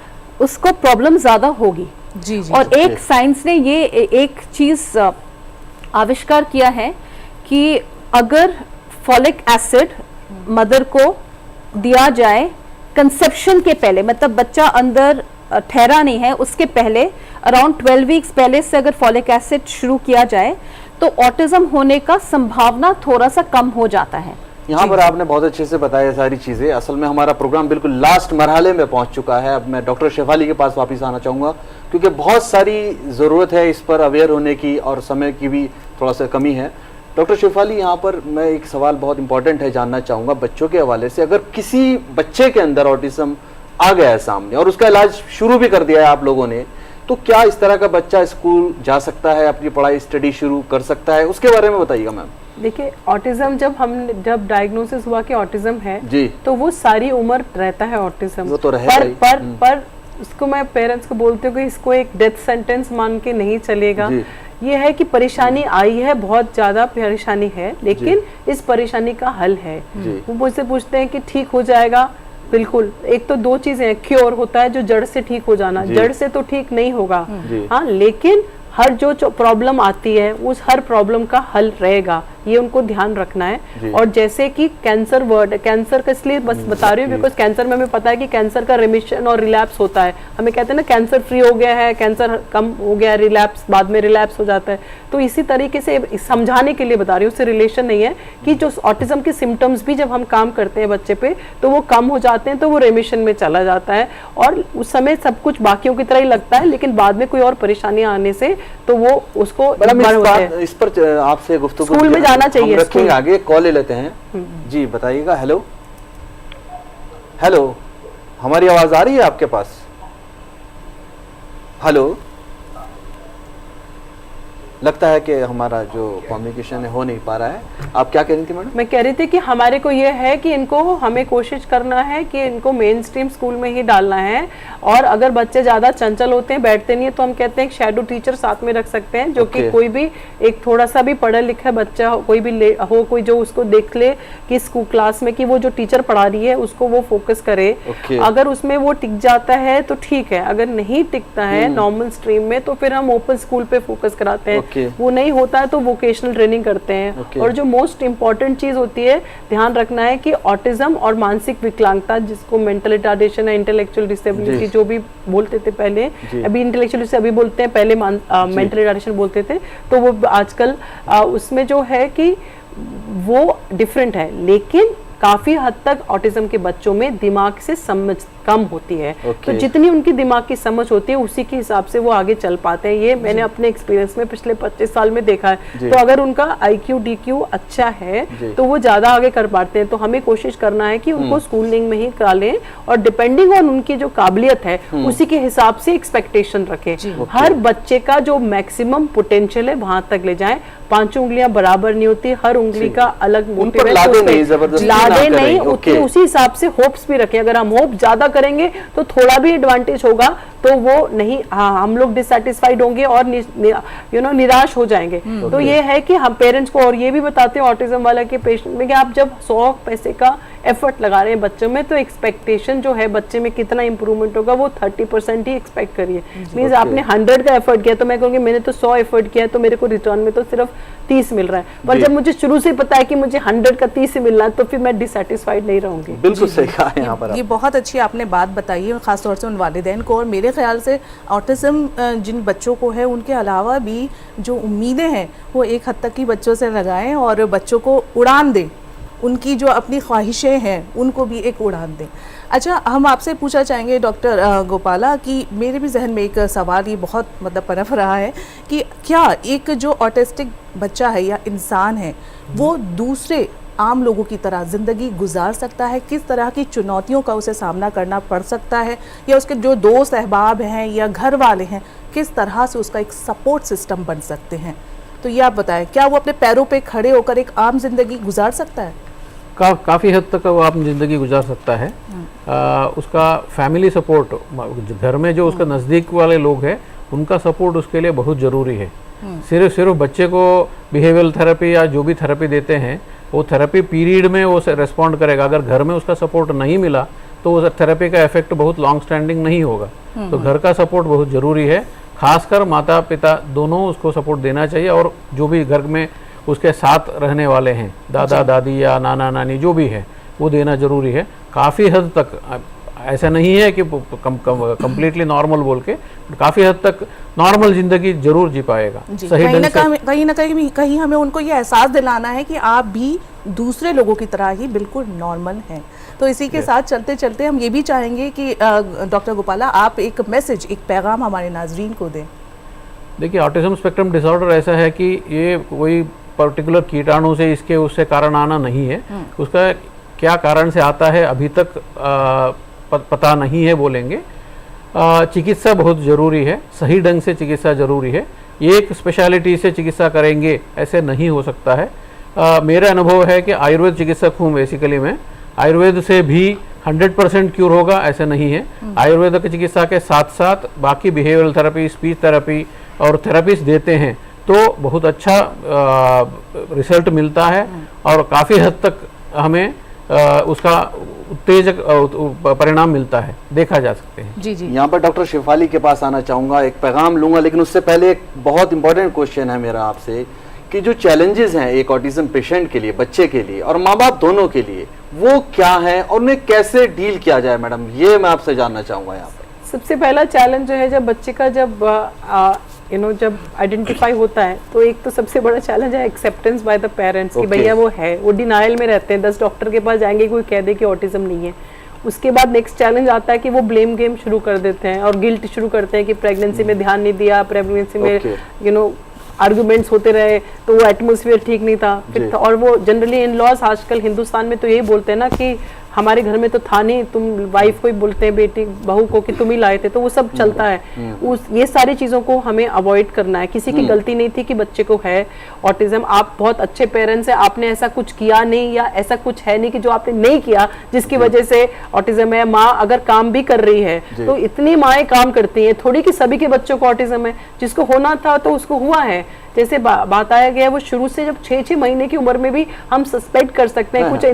उसको प्रॉब्लम ज्यादा होगी। जी जी। और एक साइंस ने ये एक चीज आविष्कार किया है कि अगर फॉलिक एसिड मदर को दिया जाए कंसेप्शन के पहले, मतलब बच्चा अंदर ठहरा नहीं है उसके पहले, अराउंड 12 वीक्स पहले से अगर फॉलिक एसिड शुरू किया जाए तो ऑटिज्म होने का संभावना थोड़ा सा कम हो जाता है। यहाँ पर आपने बहुत अच्छे से बताया सारी चीज़ें। असल में हमारा प्रोग्राम बिल्कुल लास्ट मरहले में पहुँच चुका है। अब मैं डॉक्टर शेफाली के पास वापस आना चाहूँगा, क्योंकि बहुत सारी ज़रूरत है इस पर अवेयर होने की और समय की भी थोड़ा सा कमी है। डॉक्टर शेफाली, यहाँ पर मैं एक सवाल बहुत इंपॉर्टेंट है जानना चाहूँगा बच्चों के हवाले से। अगर किसी बच्चे के अंदर ऑटिज्म आ गया है सामने और उसका इलाज शुरू भी कर दिया है आप लोगों ने, तो क्या इस तरह का बच्चा स्कूल जा सकता है, अपनी पढ़ाई स्टडी शुरू कर सकता है? उसके बारे में बताइएगा मैम। देखिए, ऑटिज्म जब डायग्नोसिस हुआ कि ऑटिज्म है जी, तो वो सारी उम्र रहता है ऑटिज्म। वो तो रहेगा पर उसको मैं पेरेंट्स को बोलती हूँ कि इसको एक डेथ सेंटेंस मान के नहीं चलेगा। ये है कि परेशानी आई है, बहुत ज्यादा परेशानी है, लेकिन इस परेशानी का हल है। वो मुझसे पूछते हैं कि ठीक हो जाएगा? बिल्कुल। एक तो दो चीजें हैं, क्योर होता है जो जड़ से ठीक हो जाना, जड़ से तो ठीक नहीं होगा, हाँ, लेकिन हर जो प्रॉब्लम आती है उस हर प्रॉब्लम का हल रहेगा, ये उनको ध्यान रखना है। और जैसे कि कैंसर वर्ड, कैंसर का इसलिए बस बता रही हूँ बिकॉज कैंसर में हमें पता है कि कैंसर का रिमिशन और रिलैप्स होता है। हमें कहते हैं ना कैंसर फ्री हो गया है, कैंसर कम हो गया है, रिलैप्स बाद में रिलैप्स हो जाता है। तो इसी तरीके से समझाने के लिए बता रही हूँ, उससे रिलेशन नहीं है कि जो ऑटिज्म के सिम्टम्स भी जब हम काम करते हैं बच्चे पे तो वो कम हो जाते हैं, तो वो रेमिशन में चला जाता है और उस समय सब कुछ बाकियों की तरह ही लगता है, लेकिन बाद में कोई और परेशानी आने से तो वो उसको इस पर आपसे गुफ्तगू स्कूल में जाना चाहिए। रखेंगे आगे, कॉल ले लेते हैं जी, बताइएगा। हेलो हेलो, हमारी आवाज आ रही है आपके पास? हेलो, लगता है कि हमारा जो कम्युनिकेशन हो नहीं पा रहा है। आप क्या कह रही थी मैडम? मैं कह रही थी कि हमारे को ये है कि इनको हमें कोशिश करना है कि इनको मेन स्ट्रीम स्कूल में ही डालना है। और अगर बच्चे ज्यादा चंचल होते हैं, बैठते नहीं है, तो हम कहते हैं शैडो टीचर साथ में रख सकते हैं, जो कि कोई भी एक थोड़ा सा भी पढ़ा लिखा बच्चा कोई भी हो, कोई जो उसको देख ले कि स्कूल क्लास में कि वो जो टीचर पढ़ा रही है उसको वो फोकस करे। अगर उसमें वो टिक जाता है तो ठीक है, अगर नहीं टिकता है नॉर्मल स्ट्रीम में तो फिर हम ओपन स्कूल पे फोकस कराते हैं। वो नहीं होता है तो वोकेशनल ट्रेनिंग करते हैं। और जो मोस्ट इम्पॉर्टेंट चीज होती है ध्यान रखना है कि ऑटिज्म और मानसिक विकलांगता, जिसको मेंटल रिटार्डेशन है, इंटेलेक्चुअल डिसेबिलिटी जो भी बोलते थे पहले, अभी इंटेलेक्चुअल से अभी बोलते हैं, पहले मेंटल रिटार्डेशन बोलते थे, तो वो आजकल उसमें जो है कि वो डिफरेंट है, लेकिन काफी हद तक ऑटिज्म के बच्चों में दिमाग से समझ कम होती है। तो जितनी उनकी दिमाग की समझ होती है उसी के हिसाब से वो आगे चल पाते हैं। ये मैंने अपने एक्सपीरियंस में पिछले 25 साल में देखा है। तो अगर उनका IQ DQ अच्छा है तो वो ज्यादा आगे कर पाते हैं। तो हमें कोशिश करना है कि उनको स्कूलिंग में ही करा लें और डिपेंडिंग ऑन उनकी जो काबिलियत है उसी के हिसाब से एक्सपेक्टेशन रखें। हर बच्चे का जो मैक्सिमम पोटेंशियल है वहां तक ले जाएं। 5 उंगलियां बराबर नहीं होती, हर उंगली का अलग मोटिव है, लादे नहीं, उसी हिसाब से होप्स भी रखें। अगर हम होप ज्यादा करेंगे तो थोड़ा भी एडवांटेज होगा तो वो नहीं, हाँ, हम लोग डिससैटिस्फाइड होंगे और निराश हो जाएंगे। तो ये है कि हम पेरेंट्स को और ये भी बताते हैं ऑटिज्म वाला के पेशेंट में कि आप जब 100 पैसे का एफर्ट लगा रहे हैं बच्चों में तो एक्सपेक्टेशन जो है बच्चे में कितना इंप्रूवमेंट होगा वो 30% ही एक्सपेक्ट करिए। मींस आपने 100 का एफर्ट किया तो मैं कहूँगी मैंने तो 100 एफर्ट किया है तो मेरे को रिटर्न में तो सिर्फ 30 मिल रहा है। पर जब मुझे शुरू से पता है कि मुझे 100 का 30 ही मिलना है तो फिर मैं डिससैटिस्फाइड नहीं रहूंगी। बिल्कुल सही कहा यहाँ पर। ये बहुत अच्छी आपने बात बताई है, खासतौर से उन वालिदैन को। और मेरे ख्याल से ऑटिज्म जिन बच्चों को है उनके अलावा भी जो उम्मीदें हैं वो एक हद तक ही बच्चों से लगाएं और बच्चों को उड़ान दें, उनकी जो अपनी ख्वाहिशें हैं उनको भी एक उड़ान दें। अच्छा, हम आपसे पूछना चाहेंगे डॉक्टर गोपाला कि मेरे भी जहन में एक सवाल ये बहुत मतलब पनप रहा है कि क्या एक जो ऑटिस्टिक बच्चा है या इंसान है वो दूसरे आम लोगों की तरह ज़िंदगी गुजार सकता है? किस तरह की चुनौतियों का उसे सामना करना पड़ सकता है, या उसके जो दोस्त अहबाब हैं या घर वाले हैं किस तरह से उसका एक सपोर्ट सिस्टम बन सकते हैं? तो ये आप बताएं, क्या वो अपने पैरों पे खड़े होकर एक आम जिंदगी गुजार सकता है? काफ़ी हद तक वो अपनी ज़िंदगी गुजार सकता है। उसका फैमिली सपोर्ट, घर में जो उसका नज़दीक वाले लोग हैं उनका सपोर्ट उसके लिए बहुत ज़रूरी है। सिर्फ बच्चे को बिहेवियरल थेरेपी या जो भी थेरेपी देते हैं वो थेरेपी पीरियड में वो रेस्पॉन्ड करेगा। अगर घर में उसका सपोर्ट नहीं मिला तो उस थेरेपी का इफेक्ट बहुत लॉन्ग स्टैंडिंग नहीं होगा। तो घर का सपोर्ट बहुत ज़रूरी है, खासकर माता पिता दोनों उसको सपोर्ट देना चाहिए। और जो भी घर में उसके साथ रहने वाले हैं, दादा दादी या नाना नानी जो भी है, वो देना जरूरी है। काफ़ी हद तक ऐसा नहीं है कि कंप्लीटली नॉर्मल बोल के, काफ़ी हद तक नॉर्मल जिंदगी जरूर जी पाएगा। सही कहीं ना कहीं हमें उनको ये एहसास दिलाना है कि आप भी दूसरे लोगों की तरह ही बिल्कुल नॉर्मल हैं। तो इसी के साथ चलते चलते हम ये भी चाहेंगे कि डॉक्टर गोपाला आप एक मैसेज, एक पैगाम हमारे नाजरीन को दें। देखिए, ऑटिज्म स्पेक्ट्रम डिसऑर्डर ऐसा है कि ये कोई पर्टिकुलर कीटाणु से इसके उससे कारण आना नहीं है। उसका क्या कारण से आता है अभी तक पता नहीं है बोलेंगे। चिकित्सा बहुत ज़रूरी है, सही ढंग से चिकित्सा ज़रूरी है। एक स्पेशलिटी से चिकित्सा करेंगे ऐसे नहीं हो सकता है। मेरा अनुभव है कि आयुर्वेद चिकित्सक हूँ बेसिकली मैं, आयुर्वेद से भी 100% क्यूर होगा ऐसा नहीं है। आयुर्वेद की चिकित्सा के साथ साथ बाकी बिहेवियरल थेरेपी, स्पीच थेरेपी और थेरेपीज देते हैं तो बहुत अच्छा रिजल्ट मिलता है और काफ़ी हद तक हमें उसका उत्तेजक परिणाम मिलता है, देखा जा सकते हैं। जी जी, यहाँ पर डॉक्टर शिफाली के पास आना चाहूँगा, एक पैगाम लूँगा, लेकिन उससे पहले एक बहुत इंपॉर्टेंट क्वेश्चन है मेरा आपसे कि जो चैलेंजेस हैं एक ऑटिज्म पेशेंट के लिए, बच्चे के लिए और माँ बाप दोनों के लिए, वो क्या है और उन्हें कैसे डील किया जाए मैडम, ये मैं आपसे जानना चाहूँगा। यहाँ पर सबसे पहला चैलेंज जो है, जब बच्चे का जब आइडेंटिफाई होता है तो एक तो सबसे बड़ा चैलेंज है एक्सेप्टेंस बाय द पेरेंट्स कि भैया वो है, वो डिनाइल में रहते हैं। 10 डॉक्टर के पास जाएंगे, कोई कह दे कि ऑटिज्म नहीं है। उसके बाद नेक्स्ट चैलेंज आता है कि वो ब्लेम गेम शुरू कर देते हैं और गिल्ट शुरू करते हैं कि प्रेगनेंसी में ध्यान नहीं दिया, प्रेगनेंसी में आर्गुमेंट्स होते रहे तो वो एटमोसफियर ठीक नहीं था फिर। और वो जनरली इन लॉज आजकल हिंदुस्तान में तो यही बोलते हैं ना कि हमारे घर में तो था नहीं, तुम वाइफ को ही बोलते हैं, बेटी बहू को कि तुम ही लाए थे, तो वो सब चलता है। ये सारी चीज़ों को हमें अवॉइड करना है। किसी की गलती नहीं थी कि बच्चे को है ऑटिज्म, आप बहुत अच्छे पेरेंट्स हैं, आपने ऐसा कुछ किया नहीं या ऐसा कुछ है नहीं कि जो आपने नहीं किया जिसकी वजह से ऑटिज्म है। माँ अगर काम भी कर रही है तो इतनी माएँ काम करती हैं, थोड़ी कि सभी के बच्चों को ऑटिज्म है। जिसको होना था तो उसको हुआ है। जैसे बात आया गया, वो शुरू से जब 6-6 महीने की उम्र में भी हम सस्पेक्ट कर सकते हैं कुछ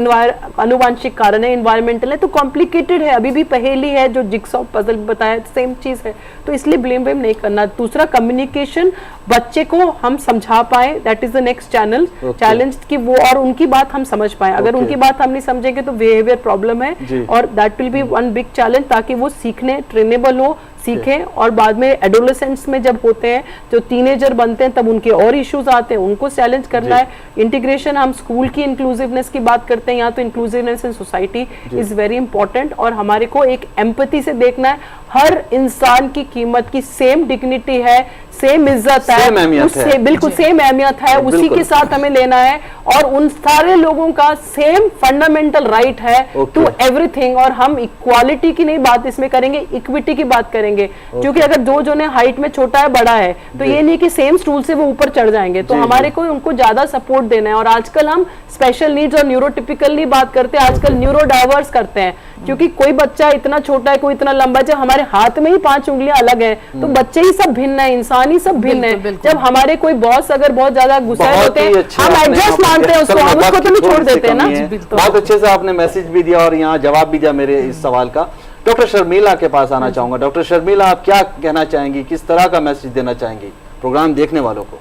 अनुवांशिक कारण है, इन्वायरमेंटल है, तो कॉम्प्लिकेटेड है, अभी भी पहेली है, जो जिक्सॉ पजल बताया सेम चीज है, तो इसलिए ब्लेम वेम नहीं करना। दूसरा, कम्युनिकेशन, बच्चे को हम समझा पाए, that is the next challenge कि वो और उनकी बात हम समझ पाए। अगर उनकी बात हम नहीं समझेंगे तो बिहेवियर प्रॉब्लम है, और that will be one big challenge, ताकि वो सीखने ट्रेनेबल हो, सीखें। और बाद में एडोलेसेंट्स में जब होते हैं, जो टीनेजर बनते हैं, तब उनके और इश्यूज आते हैं, उनको चैलेंज करना है। इंटीग्रेशन, हम स्कूल की इंक्लूसिवनेस की बात करते हैं, यहाँ तो inclusiveness in society is very important, और हमारे को एक एम्पैथी से देखना है। हर इंसान की कीमत की सेम डिग्निटी है, सेम इज्जत है, उससे बिल्कुल सेम अहमियत है, उसी के साथ हमें लेना है, और उन सारे लोगों का सेम फंडामेंटल राइट है टू एवरीथिंग। और हम इक्वालिटी की नहीं बात इसमें करेंगे, इक्विटी की बात करेंगे, क्योंकि अगर जो ने हाइट में छोटा है, बड़ा है, तो ये नहीं कि सेम स्टूल से वो ऊपर चढ़ जाएंगे, तो हमारे को उनको ज्यादा सपोर्ट देना है। और आजकल हम स्पेशल नीड्स और न्यूरोटिपिकल नहीं बात करते, आजकल न्यूरो डाइवर्स करते हैं, क्योंकि कोई बच्चा इतना छोटा है, कोई इतना लंबा है, जब हमारे हाथ में ही 5 उंगलियां अलग है, तो बच्चे ही सब भिन्न है, इंसान ही सब भिन्न है। जब हमारे कोई बॉस अगर बहुत ज्यादा गुस्सा होते हैं, हम एडजस्ट मानते हैं उसको, हम उसको तो नहीं छोड़ देते हैं ना। बहुत अच्छे से आपने मैसेज भी दिया और यहाँ जवाब भी दिया मेरे इस सवाल का। डॉक्टर शर्मिला के पास आना चाहूंगा। डॉक्टर शर्मिला, आप क्या कहना चाहेंगी, किस तरह का मैसेज देना चाहेंगी प्रोग्राम देखने वालों को?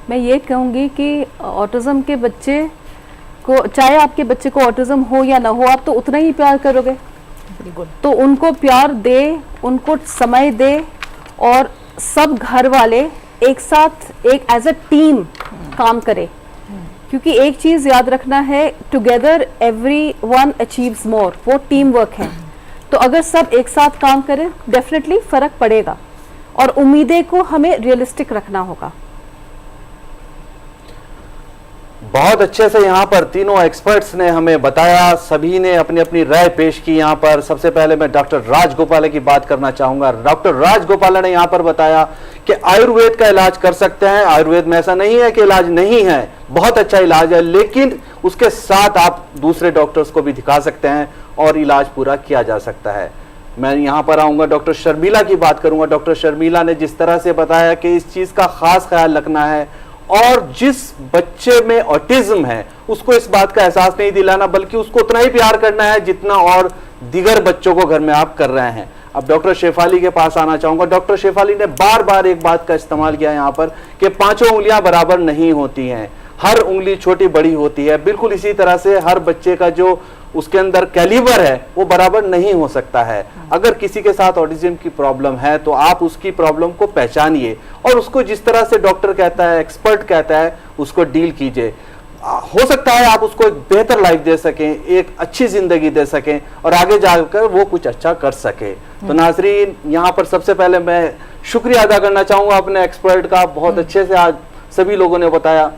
मैं ये कहूँगी कि ऑटिज्म के बच्चे को, चाहे आपके बच्चे को ऑटिज्म हो या ना हो, आप तो उतना ही प्यार करोगे। बिल्कुल। तो उनको प्यार दे, उनको समय दे, और सब घर वाले एक साथ, एक एज अ टीम काम करे, क्योंकि एक चीज याद रखना है, टुगेदर एवरीवन अचीव्स मोर, वो टीम वर्क है। तो अगर सब एक साथ काम करें, डेफिनेटली फर्क पड़ेगा, और उम्मीदें को हमें रियलिस्टिक रखना होगा। बहुत अच्छे से यहाँ पर तीनों एक्सपर्ट्स ने हमें बताया, सभी ने अपनी अपनी राय पेश की। यहाँ पर सबसे पहले मैं डॉक्टर राजगोपाल की बात करना चाहूंगा। डॉक्टर राजगोपाल ने यहाँ पर बताया कि आयुर्वेद का इलाज कर सकते हैं। आयुर्वेद में ऐसा नहीं है कि इलाज नहीं है, बहुत अच्छा इलाज है, लेकिन उसके साथ आप दूसरे डॉक्टर्स को भी दिखा सकते हैं और इलाज पूरा किया जा सकता है। मैं यहाँ पर आऊंगा, डॉक्टर शर्मिला की बात करूंगा। डॉक्टर शर्मिला ने जिस तरह से बताया कि इस चीज का खास ख्याल रखना है, और जिस बच्चे में ऑटिज्म है उसको इस बात का एहसास नहीं दिलाना, बल्कि उसको उतना ही प्यार करना है जितना और दीगर बच्चों को घर में आप कर रहे हैं। अब डॉक्टर शेफाली के पास आना चाहूंगा। डॉक्टर शेफाली ने बार बार एक बात का इस्तेमाल किया यहाँ पर कि 5 उंगलियां बराबर नहीं होती हैं, हर उंगली छोटी बड़ी होती है। बिल्कुल इसी तरह से हर बच्चे का जो उसके अंदर कैलिबर है वो बराबर नहीं हो सकता है। अगर किसी के साथ ऑटिज्म की प्रॉब्लम है तो आप उसकी प्रॉब्लम को पहचानिए और उसको जिस तरह से डॉक्टर कहता है, एक्सपर्ट कहता है, उसको डील कीजिए। हो सकता है आप उसको एक बेहतर लाइफ दे सकें, एक अच्छी जिंदगी दे सकें और आगे जाकर वो कुछ अच्छा कर सके। तो नाजरीन, यहाँ पर सबसे पहले मैं शुक्रिया अदा करना चाहूंगा अपने एक्सपर्ट का। बहुत अच्छे से आज सभी लोगों ने बताया।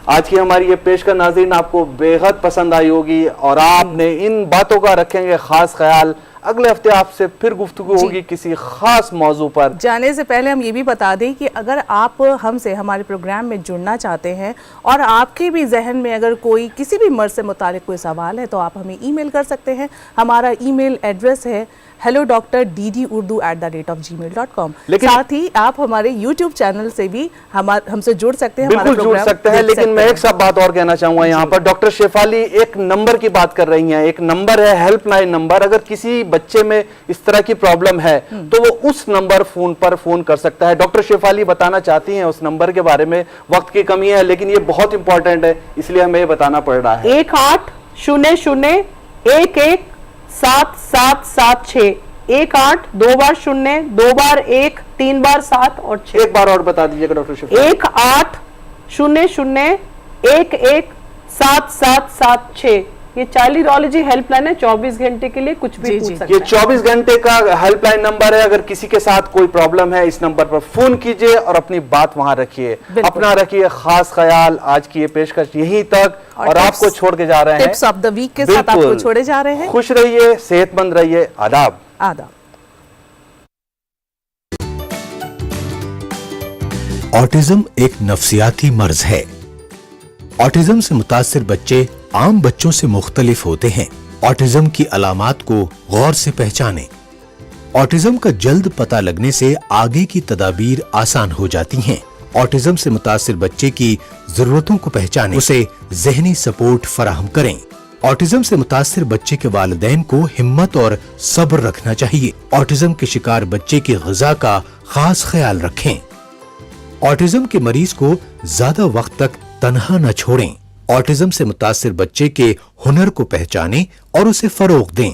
आज की हमारी ये पेशकश नाज़रीन आपको बेहद पसंद आई होगी और आपने इन बातों का रखेंगे खास ख्याल। अगले हफ्ते आपसे फिर गुफ्तगू होगी किसी खास मौजू पर। जाने से पहले हम ये भी बता दें कि अगर आप हमसे हमारे प्रोग्राम में जुड़ना चाहते हैं और आपके भी जहन में अगर कोई किसी भी मर्ज से मुतालिक कोई सवाल है तो आप हमें ईमेल कर सकते हैं। हमारा ईमेल एड्रेस है hello.drurdu@gmail.com। साथ ही आप हमारे YouTube चैनल से भी हमसे जुड़ सकते हैं, बिल्कुल जुड़ सकते हैं। लेकिन मैं एक सब बात और कहना चाहूंगा यहाँ पर, डॉक्टर शेफाली एक नंबर की बात कर रही हैं। एक नंबर है हेल्पलाइन नंबर। अगर किसी बच्चे में इस तरह की प्रॉब्लम है तो वो उस नंबर पर फोन कर सकता है। डॉक्टर शेफाली बताना चाहती हैं उस नंबर के बारे में। वक्त की कमी है लेकिन ये बहुत इंपॉर्टेंट है, इसलिए हमें ये बताना पड़ रहा है। 1800117776 18 2 बार 0 2 बार 1 3 बार 7 और 6। एक बार और बता दीजिएगा डॉक्टर शेफाली। 1800117776। ये चाइल्ड न्यूरोलॉजी हेल्पलाइन है, 24 घंटे के लिए कुछ भी पूछ सकते हैं। ये 24 घंटे का हेल्पलाइन नंबर है। अगर किसी के साथ कोई प्रॉब्लम है इस नंबर पर फोन कीजिए और अपनी बात वहां रखिए। अपना रखिए खास ख्याल। आज की ये पेशकश यहीं तक और आपको छोड़ के जा रहे हैं टिप्स ऑफ द वीक के साथ आपको छोड़े जा रहे हैं। खुश रहिए, सेहतमंद रहिए। आदाब। आदाब। ऑटिज्म एक नफ्सियाती मर्ज है। ऑटिज्म से मुतासिर बच्चे आम बच्चों से मुख्तलिफ होते हैं। ऑटिज्म की अलामात को गौर से पहचानें। ऑटिज्म का जल्द पता लगने से आगे की तदाबीर आसान हो जाती हैं। ऑटिज्म से मुतासिर बच्चे की जरूरतों को पहचानें, उसे ज़हनी सपोर्ट फराहम करें। ऑटिज्म से मुतासिर बच्चे के वालिदैन को हिम्मत और सब्र रखना चाहिए। ऑटिज्म के शिकार बच्चे की ग़िज़ा का खास ख्याल रखें। ऑटिज्म के मरीज को ज्यादा वक्त तक तन्हा न छोड़ें। ऑटिज्म से मुतासिर बच्चे के हुनर को पहचानें और उसे फरोग दें।